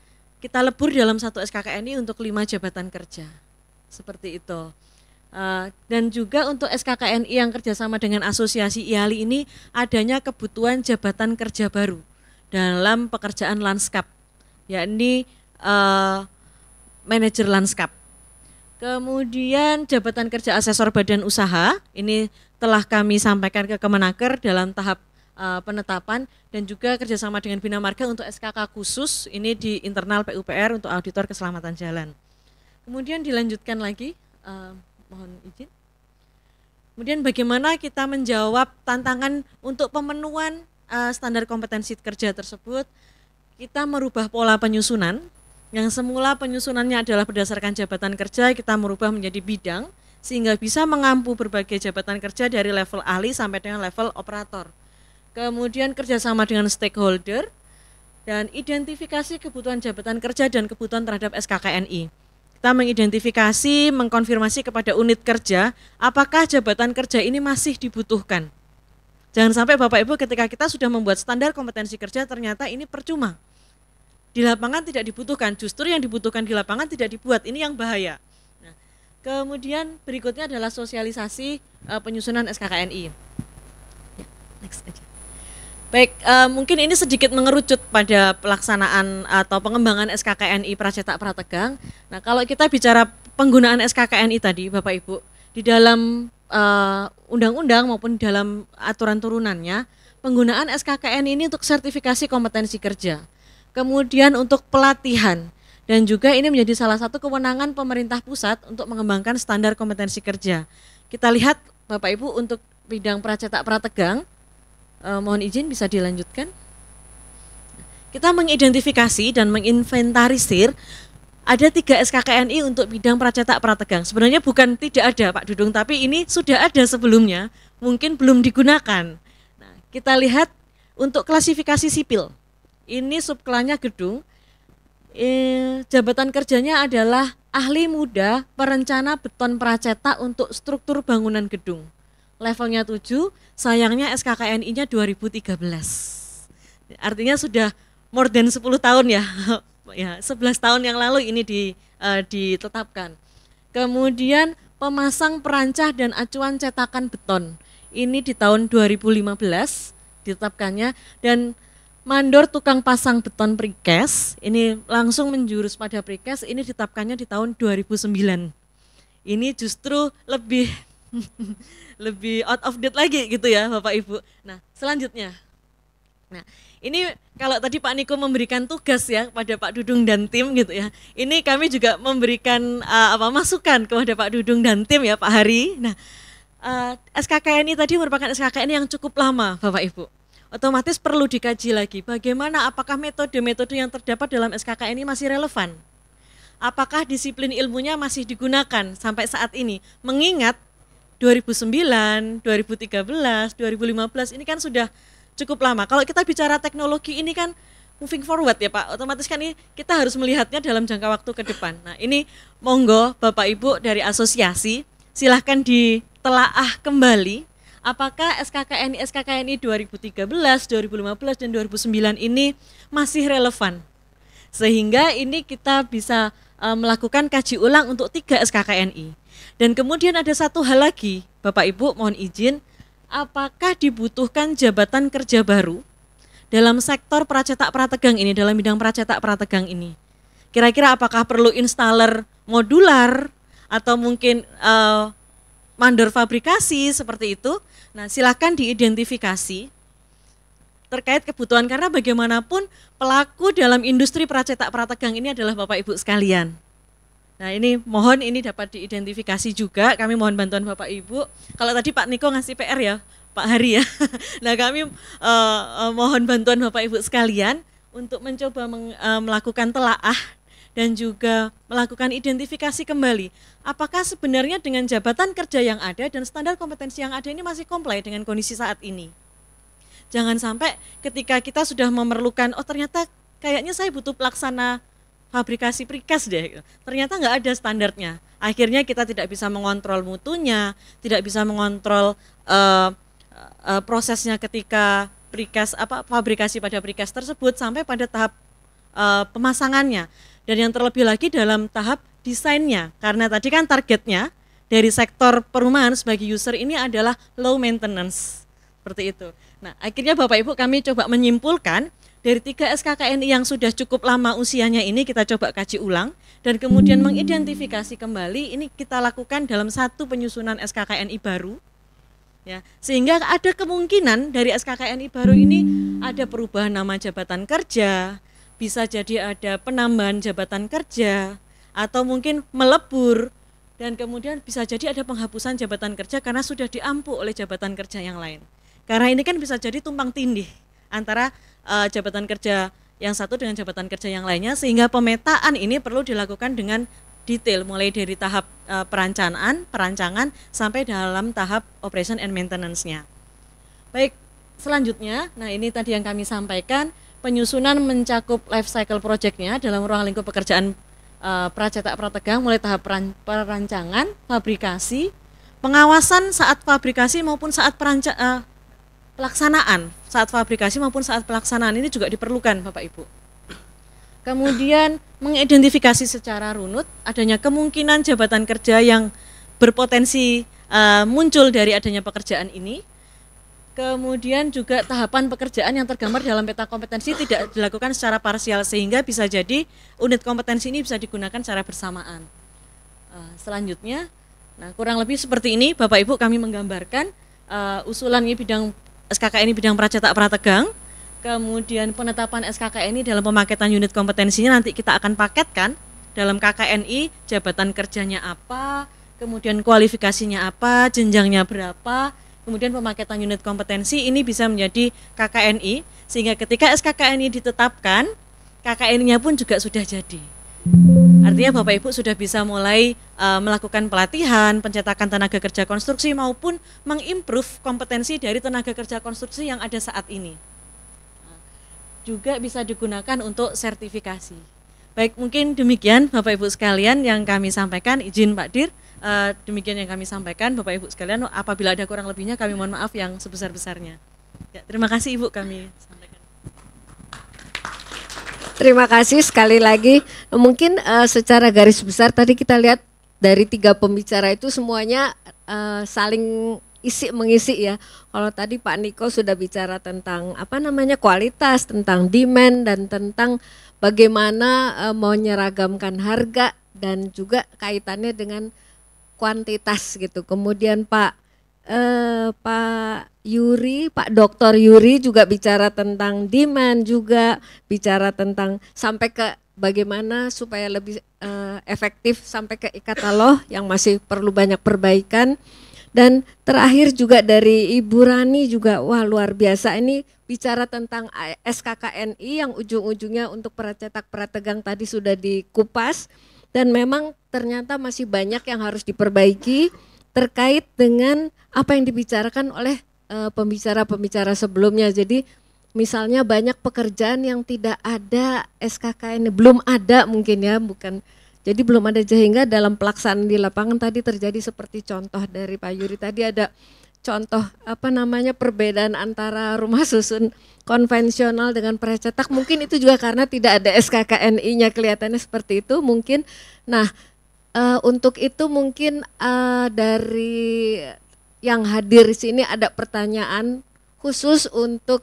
kita lebur dalam 1 SKKNI untuk 5 jabatan kerja. Seperti itu. Dan juga untuk SKKNI yang kerjasama dengan asosiasi IALI ini adanya kebutuhan jabatan kerja baru dalam pekerjaan lanskap, yakni manajer lanskap. Kemudian jabatan kerja asesor badan usaha, ini telah kami sampaikan ke Kemenaker dalam tahap penetapan dan juga kerjasama dengan Bina Marga untuk SKK khusus, ini di internal PUPR untuk auditor keselamatan jalan. Kemudian dilanjutkan lagi, mohon izin. Kemudian bagaimana kita menjawab tantangan untuk pemenuhan standar kompetensi kerja tersebut, kita merubah pola penyusunan. Yang semula penyusunannya adalah berdasarkan jabatan kerja, kita merubah menjadi bidang sehingga bisa mengampu berbagai jabatan kerja dari level ahli sampai dengan level operator. Kemudian kerjasama dengan stakeholder dan identifikasi kebutuhan jabatan kerja dan kebutuhan terhadap SKKNI. Kita mengidentifikasi, mengkonfirmasi kepada unit kerja apakah jabatan kerja ini masih dibutuhkan. Jangan sampai Bapak Ibu ketika kita sudah membuat standar kompetensi kerja ternyata ini percuma. Di lapangan tidak dibutuhkan, justru yang dibutuhkan di lapangan tidak dibuat, ini yang bahaya. Nah, kemudian berikutnya adalah sosialisasi penyusunan SKKNI. Ya, next aja. Baik, mungkin ini sedikit mengerucut pada pelaksanaan atau pengembangan SKKNI Pracetak Prategang. Nah, kalau kita bicara penggunaan SKKNI tadi, Bapak Ibu, di dalam undang-undang maupun dalam aturan turunannya, penggunaan SKKNI ini untuk sertifikasi kompetensi kerja. Kemudian untuk pelatihan dan juga ini menjadi salah satu kewenangan pemerintah pusat untuk mengembangkan standar kompetensi kerja. Kita lihat Bapak Ibu untuk bidang Pracetak Prategang, mohon izin bisa dilanjutkan. Kita mengidentifikasi dan menginventarisir ada 3 SKKNI untuk bidang Pracetak Prategang. Sebenarnya bukan tidak ada Pak Dudung, tapi ini sudah ada sebelumnya, mungkin belum digunakan. Nah, kita lihat untuk klasifikasi sipil. Ini subklannya gedung, jabatan kerjanya adalah ahli muda perencana beton pracetak untuk struktur bangunan gedung. Levelnya 7, sayangnya SKKNI-nya 2013. Artinya sudah more than 10 tahun ya ya 11 tahun yang lalu ini ditetapkan. Kemudian pemasang perancah dan acuan cetakan beton. Ini di tahun 2015 ditetapkannya, dan mandor tukang pasang beton precast ini langsung menjurus pada precast ini ditetapkannya di tahun 2009. Ini justru lebih lebih out of date lagi gitu ya Bapak Ibu. Nah, selanjutnya. Nah, ini kalau tadi Pak Niko memberikan tugas ya pada Pak Dudung dan tim gitu ya. Ini kami juga memberikan masukan kepada Pak Dudung dan tim ya Pak Hari. Nah, SKKNI tadi merupakan SKKNI yang cukup lama Bapak Ibu. Otomatis perlu dikaji lagi bagaimana, apakah metode-metode yang terdapat dalam SKKNI masih relevan. Apakah disiplin ilmunya masih digunakan sampai saat ini. Mengingat 2009, 2013, 2015 ini kan sudah cukup lama. Kalau kita bicara teknologi ini kan moving forward ya Pak, otomatis kan ini kita harus melihatnya dalam jangka waktu ke depan. Nah ini monggo Bapak Ibu dari asosiasi silahkan ditelaah kembali apakah SKKNI 2013, 2015 dan 2009 ini masih relevan. Sehingga ini kita bisa melakukan kaji ulang untuk 3 SKKNI. Dan kemudian ada satu hal lagi Bapak Ibu mohon izin, apakah dibutuhkan jabatan kerja baru dalam sektor pracetak prategang ini, dalam bidang pracetak prategang ini? Kira-kira apakah perlu installer modular atau mungkin mandor fabrikasi seperti itu? Nah, silakan diidentifikasi terkait kebutuhan, karena bagaimanapun pelaku dalam industri pracetak prategang ini adalah Bapak Ibu sekalian. Nah ini mohon ini dapat diidentifikasi juga, kami mohon bantuan Bapak Ibu. Kalau tadi Pak Niko ngasih PR ya, Pak Hari ya. Nah kami mohon bantuan Bapak Ibu sekalian untuk mencoba melakukan telaah dan juga melakukan identifikasi kembali. Apakah sebenarnya dengan jabatan kerja yang ada dan standar kompetensi yang ada ini masih comply dengan kondisi saat ini. Jangan sampai ketika kita sudah memerlukan, oh ternyata kayaknya saya butuh pelaksana fabrikasi precast deh, ternyata nggak ada standarnya. Akhirnya kita tidak bisa mengontrol mutunya, tidak bisa mengontrol prosesnya ketika precast fabrikasi pada precast tersebut sampai pada tahap pemasangannya. Dan yang terlebih lagi dalam tahap desainnya, karena tadi kan targetnya dari sektor perumahan sebagai user ini adalah low maintenance, seperti itu. Nah, akhirnya Bapak Ibu kami coba menyimpulkan dari 3 SKKNI yang sudah cukup lama usianya ini kita coba kaji ulang dan kemudian mengidentifikasi kembali, ini kita lakukan dalam satu penyusunan SKKNI baru ya, sehingga ada kemungkinan dari SKKNI baru ini ada perubahan nama jabatan kerja, bisa jadi ada penambahan jabatan kerja atau mungkin melebur, dan kemudian bisa jadi ada penghapusan jabatan kerja karena sudah diampu oleh jabatan kerja yang lain. Karena ini kan bisa jadi tumpang tindih antara jabatan kerja yang satu dengan jabatan kerja yang lainnya, sehingga pemetaan ini perlu dilakukan dengan detail mulai dari tahap perancangan sampai dalam tahap operation and maintenance-nya. Baik, selanjutnya, nah ini tadi yang kami sampaikan, penyusunan mencakup life cycle project-nya dalam ruang lingkup pekerjaan pracetak prategang mulai tahap perancangan, fabrikasi, pengawasan saat fabrikasi maupun saat pelaksanaan, saat fabrikasi maupun saat pelaksanaan ini juga diperlukan Bapak Ibu. Kemudian mengidentifikasi secara runut adanya kemungkinan jabatan kerja yang berpotensi muncul dari adanya pekerjaan ini. Kemudian juga tahapan pekerjaan yang tergambar dalam peta kompetensi tidak dilakukan secara parsial, sehingga bisa jadi unit kompetensi ini bisa digunakan secara bersamaan. Selanjutnya, nah kurang lebih seperti ini Bapak Ibu kami menggambarkan usulan ini bidang SKKNI bidang pracetak prategang, kemudian penetapan SKKNI dalam pemaketan unit kompetensinya nanti kita akan paketkan dalam KKNI, jabatan kerjanya apa, kemudian kualifikasinya apa, jenjangnya berapa, kemudian pemaketan unit kompetensi ini bisa menjadi KKNI, sehingga ketika SKKNI ditetapkan, KKNI-nya pun juga sudah jadi. Artinya Bapak Ibu sudah bisa mulai melakukan pelatihan, pencetakan tenaga kerja konstruksi maupun mengimprove kompetensi dari tenaga kerja konstruksi yang ada saat ini. Juga bisa digunakan untuk sertifikasi. Baik, mungkin demikian Bapak Ibu sekalian yang kami sampaikan, izin Pak Dir, demikian yang kami sampaikan Bapak Ibu sekalian, apabila ada kurang lebihnya kami mohon maaf yang sebesar-besarnya. Ya, terima kasih Ibu kami sampaikan. Terima kasih sekali lagi. Mungkin secara garis besar tadi kita lihat dari 3 pembicara itu semuanya saling isi mengisi ya. Kalau tadi Pak Niko sudah bicara tentang kualitas, tentang demand dan tentang bagaimana menyeragamkan harga dan juga kaitannya dengan kuantitas gitu. Kemudian Pak Yuri, Pak Dr. Yuri juga bicara tentang demand, juga bicara tentang sampai ke bagaimana supaya lebih efektif sampai ke e-katalog yang masih perlu banyak perbaikan. Dan terakhir juga dari Ibu Rani juga, wah luar biasa, ini bicara tentang SKKNI yang ujung-ujungnya untuk pracetak prategang tadi sudah dikupas, dan memang ternyata masih banyak yang harus diperbaiki terkait dengan apa yang dibicarakan oleh pembicara-pembicara sebelumnya. Jadi misalnya banyak pekerjaan yang tidak ada SKKN, belum ada mungkin ya, bukan. Jadi belum ada, sehingga dalam pelaksanaan di lapangan tadi terjadi seperti contoh dari Pak Yuri tadi, ada contoh perbedaan antara rumah susun konvensional dengan pracetak, mungkin itu juga karena tidak ada SKKNI-nya, kelihatannya seperti itu mungkin. Nah, untuk itu mungkin dari yang hadir di sini ada pertanyaan khusus untuk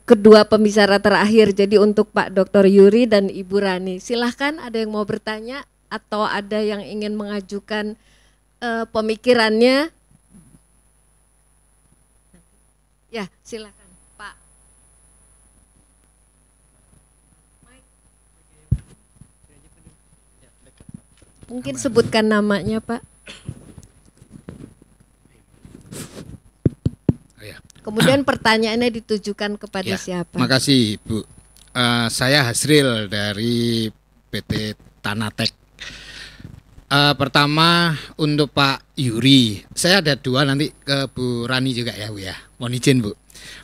kedua pembicara terakhir. Jadi untuk Pak Dr. Yuri dan Ibu Rani, silahkan, ada yang mau bertanya atau ada yang ingin mengajukan pemikirannya? Ya, silakan Pak. Mungkin sebutkan namanya Pak. Kemudian pertanyaannya ditujukan kepada siapa? Makasih Bu. Saya Hasril dari PT Tanatek. Pertama untuk Pak Yuri, saya ada 2, nanti ke Bu Rani juga ya Bu ya. Mohon izin Bu.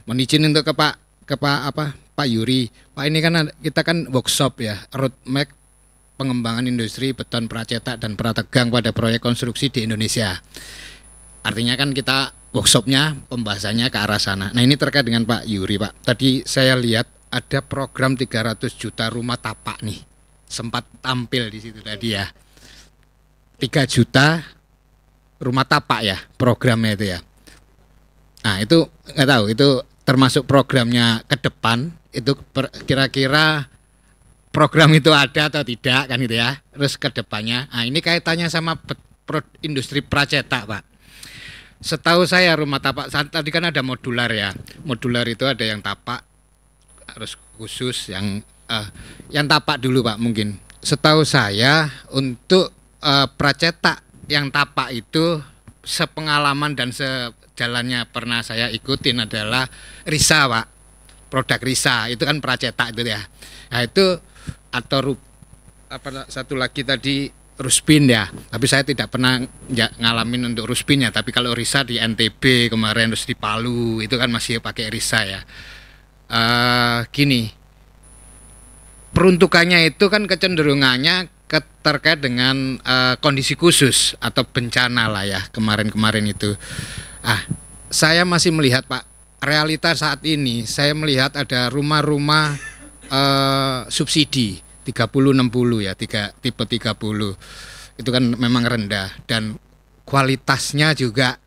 Mohon izin untuk ke Pak Yuri. Pak, ini kan kita kan workshop ya, roadmap pengembangan industri beton pracetak dan prategang pada proyek konstruksi di Indonesia. Artinya kan kita workshopnya pembahasannya ke arah sana. Nah, ini terkait dengan Pak Yuri Pak. Tadi saya lihat ada program 300 juta rumah tapak nih. Sempat tampil di situ tadi ya. 3 juta rumah tapak ya programnya itu ya. Nah, itu nggak tahu itu termasuk programnya ke depan, itu kira-kira program itu ada atau tidak kan gitu ya. Terus ke depannya. Nah, ini kaitannya sama industri pracetak Pak. Setahu saya rumah tapak tadi kan ada modular ya. Modular itu ada yang tapak harus khusus, yang tapak dulu Pak mungkin. Setahu saya untuk pracetak yang tapak itu sepengalaman dan sejalannya pernah saya ikutin adalah Risa Pak. Produk Risa itu kan pracetak itu ya. Nah, itu atau satu lagi tadi Ruspin ya, tapi saya tidak pernah ngalamin untuk Ruspinnya. Tapi kalau Risa di NTB kemarin, terus di Palu itu kan masih pakai Risa ya. Gini, peruntukannya itu kan kecenderungannya terkait dengan kondisi khusus atau bencana lah ya kemarin-kemarin itu. Saya masih melihat Pak, realita saat ini saya melihat ada rumah-rumah subsidi 30-60 ya, tipe 30 itu kan memang rendah dan kualitasnya juga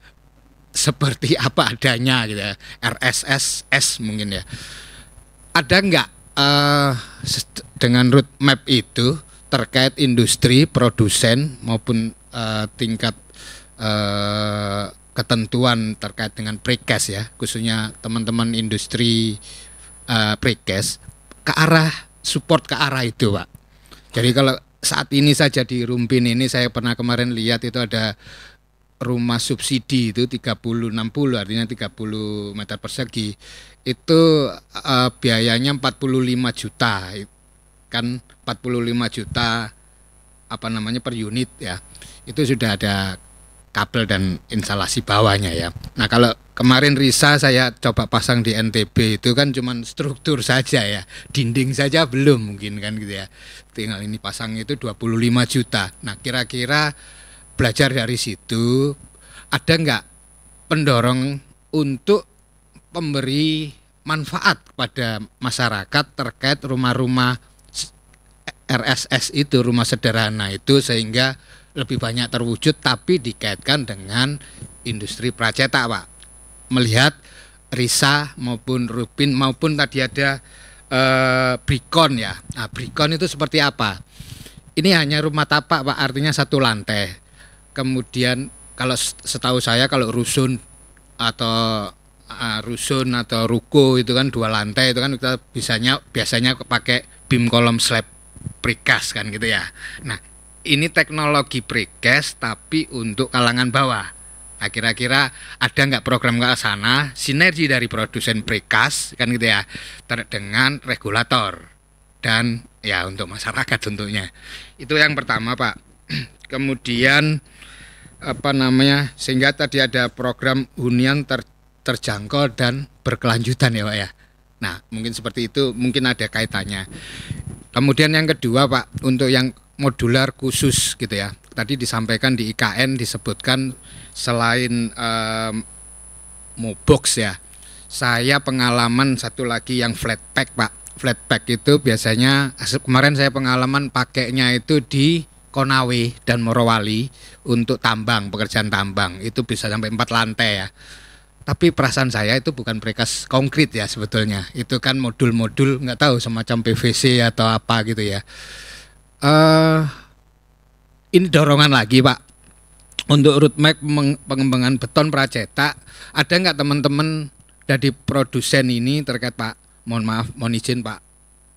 seperti apa adanya gitu ya, RSS mungkin ya. Ada nggak dengan roadmap itu terkait industri, produsen maupun tingkat ketentuan terkait dengan precast ya, khususnya teman-teman industri precast, ke arah support ke arah itu Pak. Jadi kalau saat ini saja di Rumpin ini saya pernah kemarin lihat itu ada rumah subsidi itu 30-60, artinya 30 meter persegi. Itu biayanya 45 juta. Kan 45 juta per unit ya. Itu sudah ada kabel dan instalasi bawahnya ya. Nah, kalau kemarin Risa saya coba pasang di NTB itu kan cuman struktur saja ya, dinding saja belum mungkin kan gitu ya. Tinggal ini pasang itu 25 juta. Nah, kira-kira belajar dari situ ada nggak pendorong untuk pemberi manfaat kepada masyarakat terkait rumah-rumah RSS itu, rumah sederhana itu, sehingga lebih banyak terwujud, tapi dikaitkan dengan industri pracetak, Pak. Melihat Risa maupun Rupin maupun tadi ada Brikon ya. Nah, Brikon itu seperti apa? Ini hanya rumah tapak, Pak, artinya satu lantai. Kemudian kalau setahu saya kalau rusun atau ruko itu kan 2 lantai, itu kan kita biasanya pakai beam kolom slab precast kan gitu ya. Nah, ini teknologi precast tapi untuk kalangan bawah. Nah, kira-kira ada nggak program ke sana, sinergi dari produsen precast kan gitu ya, dengan regulator dan ya untuk masyarakat tentunya. Itu yang pertama, Pak. Kemudian sehingga tadi ada program hunian terjangkau dan berkelanjutan ya, Pak ya. Nah, mungkin seperti itu, mungkin ada kaitannya. Kemudian yang kedua, Pak, untuk yang modular khusus gitu ya. Tadi disampaikan di IKN disebutkan selain Mobox ya. Saya pengalaman satu lagi yang flat pack, Pak. Flat pack itu biasanya kemarin saya pengalaman pakainya itu di Konawe dan Morowali untuk tambang, pekerjaan tambang. Itu bisa sampai 4 lantai ya. Tapi perasaan saya itu bukan precast konkret ya sebetulnya. Itu kan modul-modul nggak tahu semacam PVC atau apa gitu ya. Ini dorongan lagi, Pak, untuk roadmap pengembangan beton pracetak. Ada nggak teman-teman dari produsen ini terkait, Pak? Mohon maaf, mohon izin Pak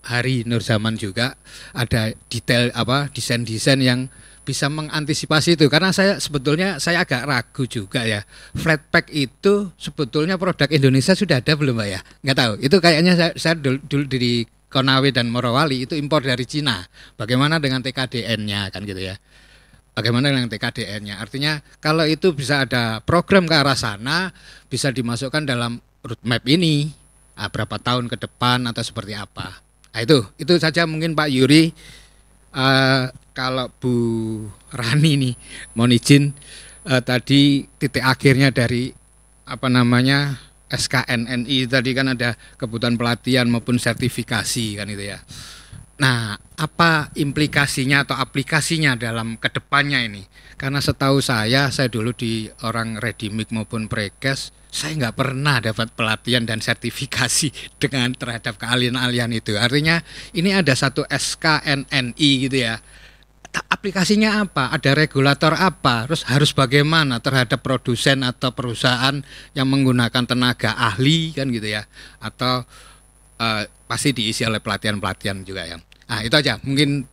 Hari Nurzaman juga ada detail desain-desain yang bisa mengantisipasi itu, karena sebetulnya saya agak ragu juga ya. Flat pack itu sebetulnya produk Indonesia sudah ada belum, Pak ya? Nggak tahu. Itu kayaknya saya dulu di Konawe dan Morowali itu impor dari Cina. Bagaimana dengan TKDN-nya kan gitu ya? Bagaimana dengan TKDN-nya? Artinya kalau itu bisa ada program ke arah sana, bisa dimasukkan dalam roadmap ini. Berapa tahun ke depan atau seperti apa? Nah, itu saja mungkin Pak Yuri. Kalau Bu Rani nih mohon izin, tadi titik akhirnya dari SKNNI tadi kan ada kebutuhan pelatihan maupun sertifikasi kan itu ya. Nah, apa implikasinya atau aplikasinya dalam kedepannya ini? Karena setahu saya dulu di orang ready mix maupun precast, saya nggak pernah dapat pelatihan dan sertifikasi dengan terhadap keahlian-keahlian itu. Artinya ini ada satu SKNNI gitu ya. Aplikasinya apa? Ada regulator apa? Terus harus bagaimana terhadap produsen atau perusahaan yang menggunakan tenaga ahli kan gitu ya? Atau pasti diisi oleh pelatihan-pelatihan juga ya. Nah, itu aja mungkin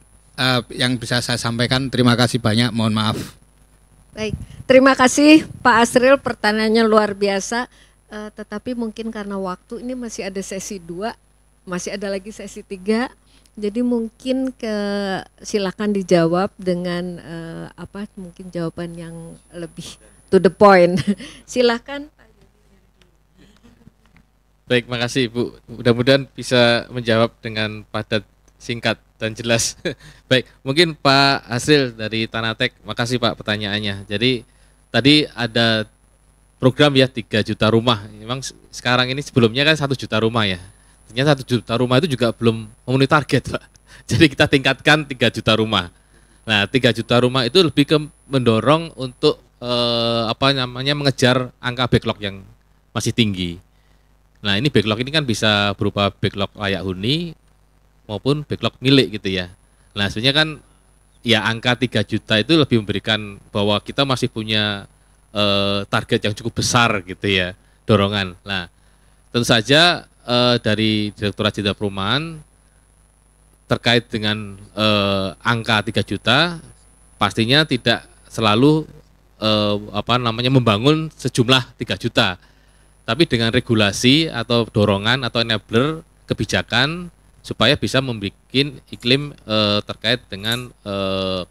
yang bisa saya sampaikan. Terima kasih banyak, mohon maaf. Baik, terima kasih Pak Asril, pertanyaannya luar biasa. Tetapi mungkin karena waktu ini masih ada sesi 2, masih ada lagi sesi 3. Jadi mungkin silakan dijawab dengan mungkin jawaban yang lebih to the point. Silakan. Baik, makasih Bu. Mudah-mudahan bisa menjawab dengan padat, singkat dan jelas. Baik, mungkin Pak Asril dari Tanatek, makasih Pak pertanyaannya. Jadi tadi ada program ya 3 juta rumah. Memang sekarang ini sebelumnya kan 1 juta rumah ya. Ternyata 1 juta rumah itu juga belum memenuhi target, Pak. Jadi kita tingkatkan 3 juta rumah. Nah, 3 juta rumah itu lebih ke mendorong untuk mengejar angka backlog yang masih tinggi. Nah, ini backlog ini kan bisa berupa backlog layak huni maupun backlog milik gitu ya. Nah, sebenarnya kan ya angka 3 juta itu lebih memberikan bahwa kita masih punya target yang cukup besar gitu ya, dorongan. Nah, tentu saja dari Direktorat Jenderal Perumahan terkait dengan angka 3 juta pastinya tidak selalu membangun sejumlah 3 juta. Tapi dengan regulasi atau dorongan atau enabler kebijakan supaya bisa membuat iklim terkait dengan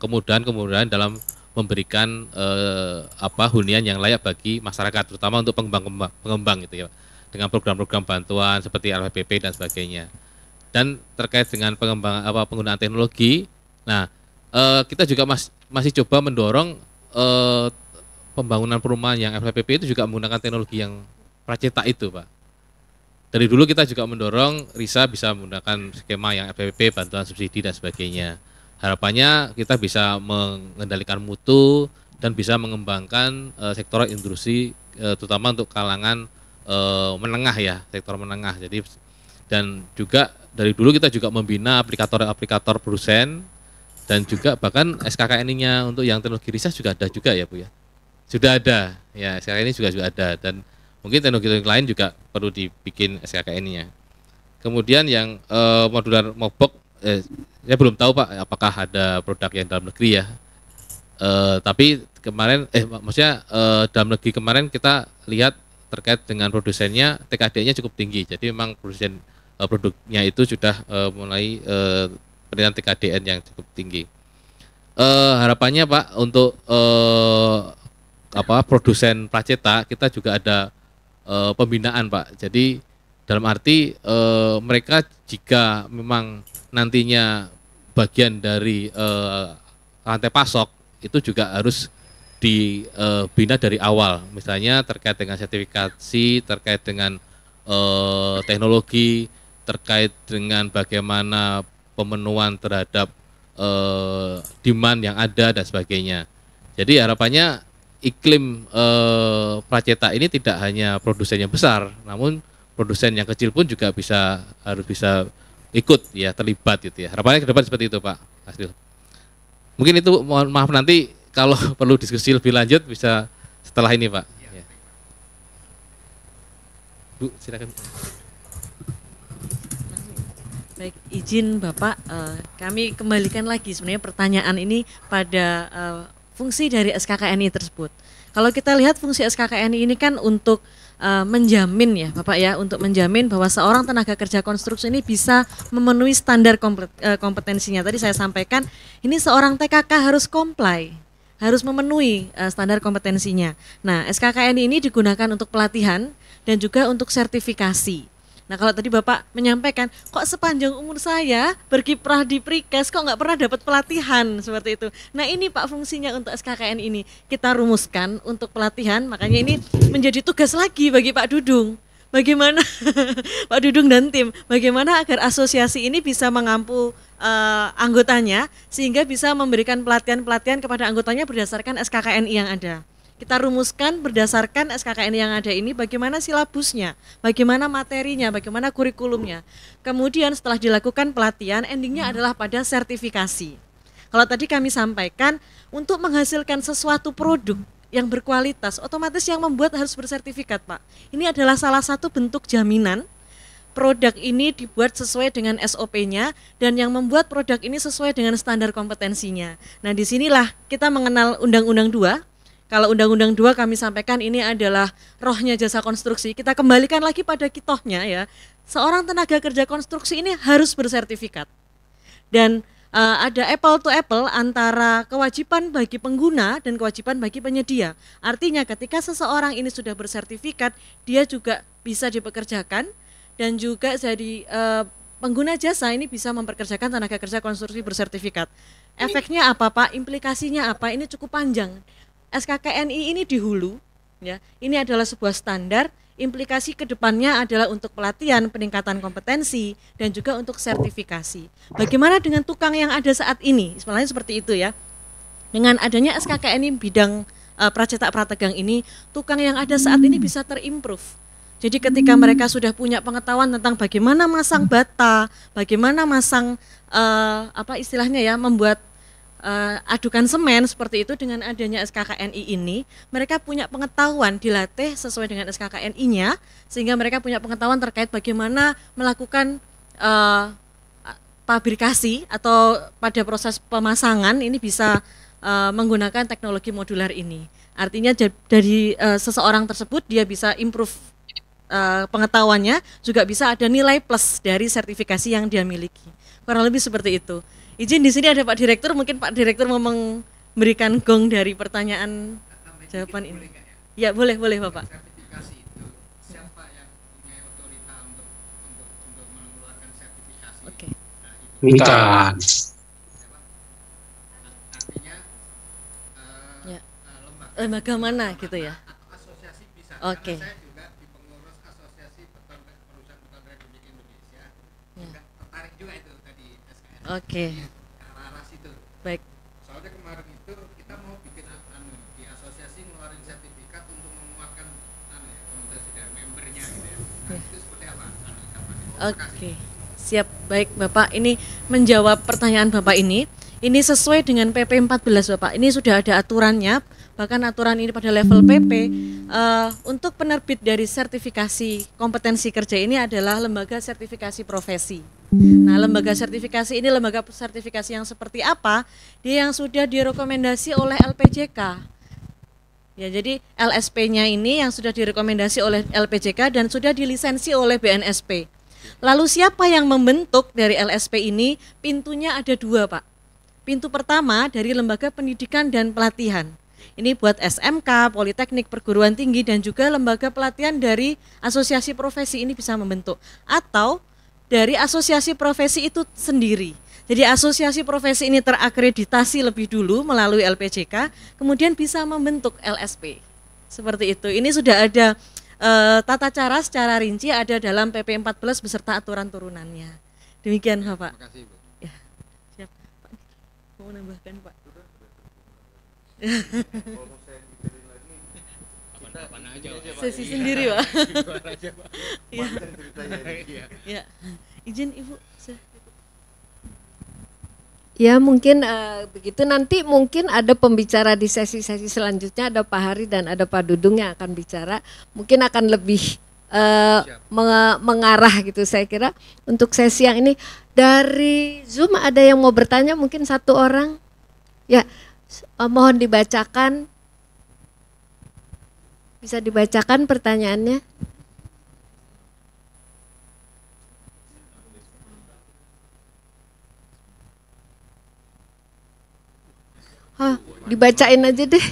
kemudahan-kemudahan dalam memberikan hunian yang layak bagi masyarakat, terutama untuk pengembang gitu ya, dengan program-program bantuan seperti LPPP dan sebagainya. Dan terkait dengan penggunaan teknologi, nah kita juga masih coba mendorong pembangunan perumahan yang LPPP itu juga menggunakan teknologi yang pracetak itu, Pak. dari dulu kita juga mendorong RISA bisa menggunakan skema yang FPP, bantuan subsidi dan sebagainya. Harapannya kita bisa mengendalikan mutu dan bisa mengembangkan sektor industri terutama untuk kalangan menengah ya, sektor menengah. Jadi dan juga dari dulu kita juga membina aplikator-aplikator produsen dan juga bahkan SKKNI-nya untuk yang teknologi riset juga ada juga ya Bu ya. Sudah ada ya, SKKNI juga ada dan mungkin teknologi lain juga perlu dibikin SKKNI-nya. Kemudian yang modular mobok saya belum tahu Pak apakah ada produk yang dalam negeri ya. Tapi kemarin maksudnya dalam negeri kemarin kita lihat terkait dengan produsennya TKD-nya cukup tinggi. Jadi memang produsen produknya itu sudah mulai penilaian TKDN yang cukup tinggi. Harapannya Pak untuk produsen pracetak kita juga ada pembinaan Pak. Jadi dalam arti mereka jika memang nantinya bagian dari rantai pasok itu juga harus dibina dari awal. Misalnya terkait dengan sertifikasi, terkait dengan teknologi, terkait dengan bagaimana pemenuhan terhadap demand yang ada dan sebagainya. Jadi harapannya iklim pracetak ini tidak hanya produsen yang besar, namun produsen yang kecil pun juga harus bisa ikut ya, terlibat gitu ya. Harapannya ke depan seperti itu Pak Asdil. Mungkin itu, mohon maaf nanti kalau perlu diskusi lebih lanjut bisa setelah ini Pak. Ya. Bu silakan. Baik, izin Bapak, kami kembalikan lagi sebenarnya pertanyaan ini pada fungsi dari SKKNI tersebut. Kalau kita lihat fungsi SKKNI ini kan untuk menjamin ya Bapak ya, untuk menjamin bahwa seorang tenaga kerja konstruksi ini bisa memenuhi standar kompetensinya. Tadi saya sampaikan ini seorang TKK harus comply, harus memenuhi standar kompetensinya. Nah, SKKNI ini digunakan untuk pelatihan dan juga untuk sertifikasi. Nah, kalau tadi Bapak menyampaikan, kok sepanjang umur saya berkiprah di Prikes kok nggak pernah dapat pelatihan seperti itu. Nah, ini Pak fungsinya untuk SKKN ini kita rumuskan untuk pelatihan, makanya ini menjadi tugas lagi bagi Pak Dudung. Bagaimana Pak Dudung dan tim, bagaimana agar asosiasi ini bisa mengampu anggotanya sehingga bisa memberikan pelatihan-pelatihan kepada anggotanya berdasarkan SKKNI yang ada. Kita rumuskan berdasarkan SKKN yang ada ini bagaimana silabusnya, bagaimana materinya, bagaimana kurikulumnya. Kemudian setelah dilakukan pelatihan, endingnya adalah pada sertifikasi. Kalau tadi kami sampaikan, untuk menghasilkan sesuatu produk yang berkualitas, otomatis yang membuat harus bersertifikat Pak. Ini adalah salah satu bentuk jaminan produk ini dibuat sesuai dengan SOP-nya dan yang membuat produk ini sesuai dengan standar kompetensinya. Nah, disinilah kita mengenal Undang-Undang 2. Kalau Undang-Undang 2 kami sampaikan ini adalah rohnya jasa konstruksi, kita kembalikan lagi pada kitohnya ya. Seorang tenaga kerja konstruksi ini harus bersertifikat. Dan ada apple to apple antara kewajiban bagi pengguna dan kewajiban bagi penyedia. Artinya ketika seseorang ini sudah bersertifikat, dia juga bisa dipekerjakan dan juga jadi pengguna jasa ini bisa mempekerjakan tenaga kerja konstruksi bersertifikat. Efeknya apa Pak? Implikasinya apa? Ini cukup panjang. SKKNI ini di hulu, ya. Ini adalah sebuah standar. Implikasi kedepannya adalah untuk pelatihan, peningkatan kompetensi, dan juga untuk sertifikasi. Bagaimana dengan tukang yang ada saat ini? Sebenarnya seperti itu ya. Dengan adanya SKKNI bidang pracetak prategang ini, tukang yang ada saat ini bisa terimprove. Jadi ketika mereka sudah punya pengetahuan tentang bagaimana masang bata, bagaimana masang istilahnya ya, membuat adukan semen seperti itu, dengan adanya SKKNI ini mereka punya pengetahuan, dilatih sesuai dengan SKKNI-nya sehingga mereka punya pengetahuan terkait bagaimana melakukan pabrikasi atau pada proses pemasangan ini bisa menggunakan teknologi modular ini. Artinya dari seseorang tersebut dia bisa improve pengetahuannya, juga bisa ada nilai plus dari sertifikasi yang dia miliki. Kurang lebih seperti itu. Izin, di sini ada Pak Direktur, mungkin Pak Direktur mau memberikan gong dari pertanyaan jawaban ini. Ya, boleh Bapak. Sertifikasi itu siapa yang punya otoritas untuk mengeluarkan sertifikasi? Oke. Bukan. Artinya Ya. Lembaga mana gitu ya? atau asosiasi bisa. Oke. Karena saya juga di pengurus asosiasi perusahaan beton Oke. arah situ. Baik. Soalnya kemarin itu kita mau bikin di asosiasi ngeluarin sertifikat untuk menguatkan komunitas dan membernya gitu ya. Nah, itu seperti apa? Oke. Siap. Baik Bapak, ini menjawab pertanyaan Bapak ini sesuai dengan PP 14 Bapak. Ini sudah ada aturannya, bahkan aturan ini pada level PP untuk penerbit dari sertifikasi kompetensi kerja ini adalah lembaga sertifikasi profesi. Nah, lembaga sertifikasi ini lembaga sertifikasi yang seperti apa? Dia yang sudah direkomendasi oleh LPJK. Ya, jadi LSP-nya ini yang sudah direkomendasi oleh LPJK dan sudah dilisensi oleh BNSP. Lalu siapa yang membentuk dari LSP ini? Pintunya ada 2 Pak. Pintu pertama dari lembaga pendidikan dan pelatihan. Ini buat SMK, Politeknik, perguruan tinggi dan juga lembaga pelatihan dari asosiasi profesi ini bisa membentuk. Atau dari asosiasi profesi itu sendiri. Jadi asosiasi profesi ini terakreditasi lebih dulu melalui LPJK, kemudian bisa membentuk LSP. Seperti itu. Ini sudah ada tata cara secara rinci ada dalam PP 14 beserta aturan turunannya. Demikian Bapak. Terima kasih, Bu. Ya, siap. Pak, mau menambahkan Pak? Sesi sendiri Pak. Ya. Ya. Izin Ibu. Ya mungkin begitu, nanti mungkin ada pembicara di sesi-sesi selanjutnya, ada Pak Hari dan ada Pak Dudung yang akan bicara, mungkin akan lebih mengarah gitu saya kira. Untuk sesi yang ini dari Zoom ada yang mau bertanya, mungkin 1 orang ya, mohon dibacakan, bisa dibacakan pertanyaannya. Dibacain aja deh.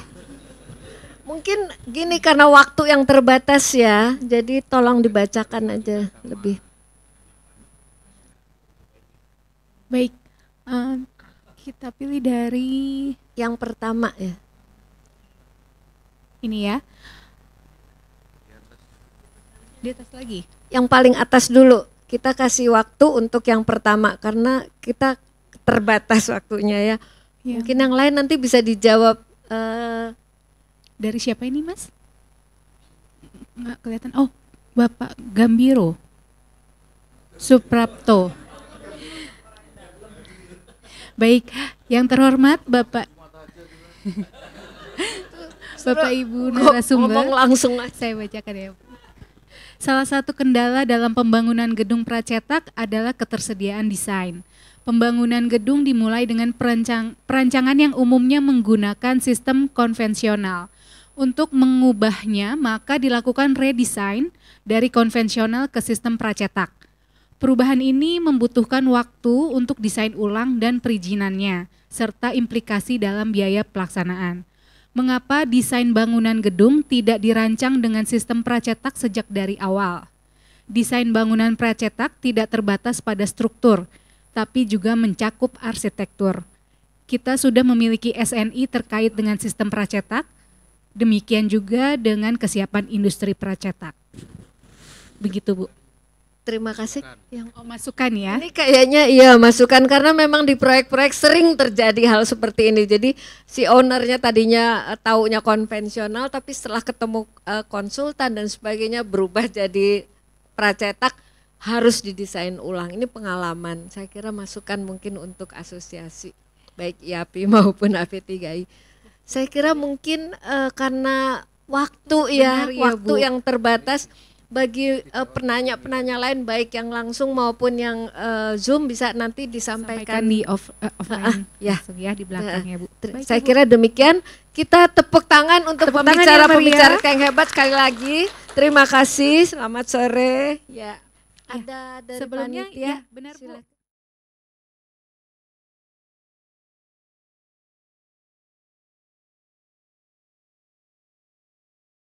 Mungkin gini, karena waktu yang terbatas ya, jadi tolong dibacakan aja lebih. Baik, kita pilih dari yang pertama ya. Ini ya. Di atas lagi. Yang paling atas dulu. Kita kasih waktu untuk yang pertama karena kita terbatas waktunya ya. Ya. Mungkin yang lain nanti bisa dijawab. Dari siapa ini Mas? Nggak kelihatan. Oh, Bapak Gambiro Suprapto. Baik, yang terhormat Bapak Ibu narasumber. Ngomong langsung aja. Saya bacakan ya. Salah satu kendala dalam pembangunan gedung pracetak adalah ketersediaan desain. Pembangunan gedung dimulai dengan perancangan yang umumnya menggunakan sistem konvensional. Untuk mengubahnya, maka dilakukan redesign dari konvensional ke sistem pracetak. Perubahan ini membutuhkan waktu untuk desain ulang dan perizinannya, serta implikasi dalam biaya pelaksanaan. Mengapa desain bangunan gedung tidak dirancang dengan sistem pracetak sejak dari awal? Desain bangunan pracetak tidak terbatas pada struktur, tapi juga mencakup arsitektur. Kita sudah memiliki SNI terkait dengan sistem pracetak, demikian juga dengan kesiapan industri pracetak. Begitu Bu. Terima kasih. Yang masukan ya. Ini kayaknya iya masukan, karena memang di proyek-proyek sering terjadi hal seperti ini. Jadi si ownernya tadinya taunya konvensional, tapi setelah ketemu konsultan dan sebagainya berubah jadi pracetak, harus didesain ulang. Ini pengalaman. Saya kira masukan mungkin untuk asosiasi baik IAPI maupun AP3I. Saya kira mungkin karena waktu ya, waktu Bu, yang terbatas, bagi penanya-penanya lain baik yang langsung maupun yang Zoom bisa nanti disampaikan di offline ya. Ya di belakangnya Bu. Baik, saya kira demikian. Kita tepuk tangan untuk pembicara-pembicara yang hebat sekali lagi. Terima kasih. Selamat sore. Ya. Ada dari sebelumnya panitia. ya, benar Bu.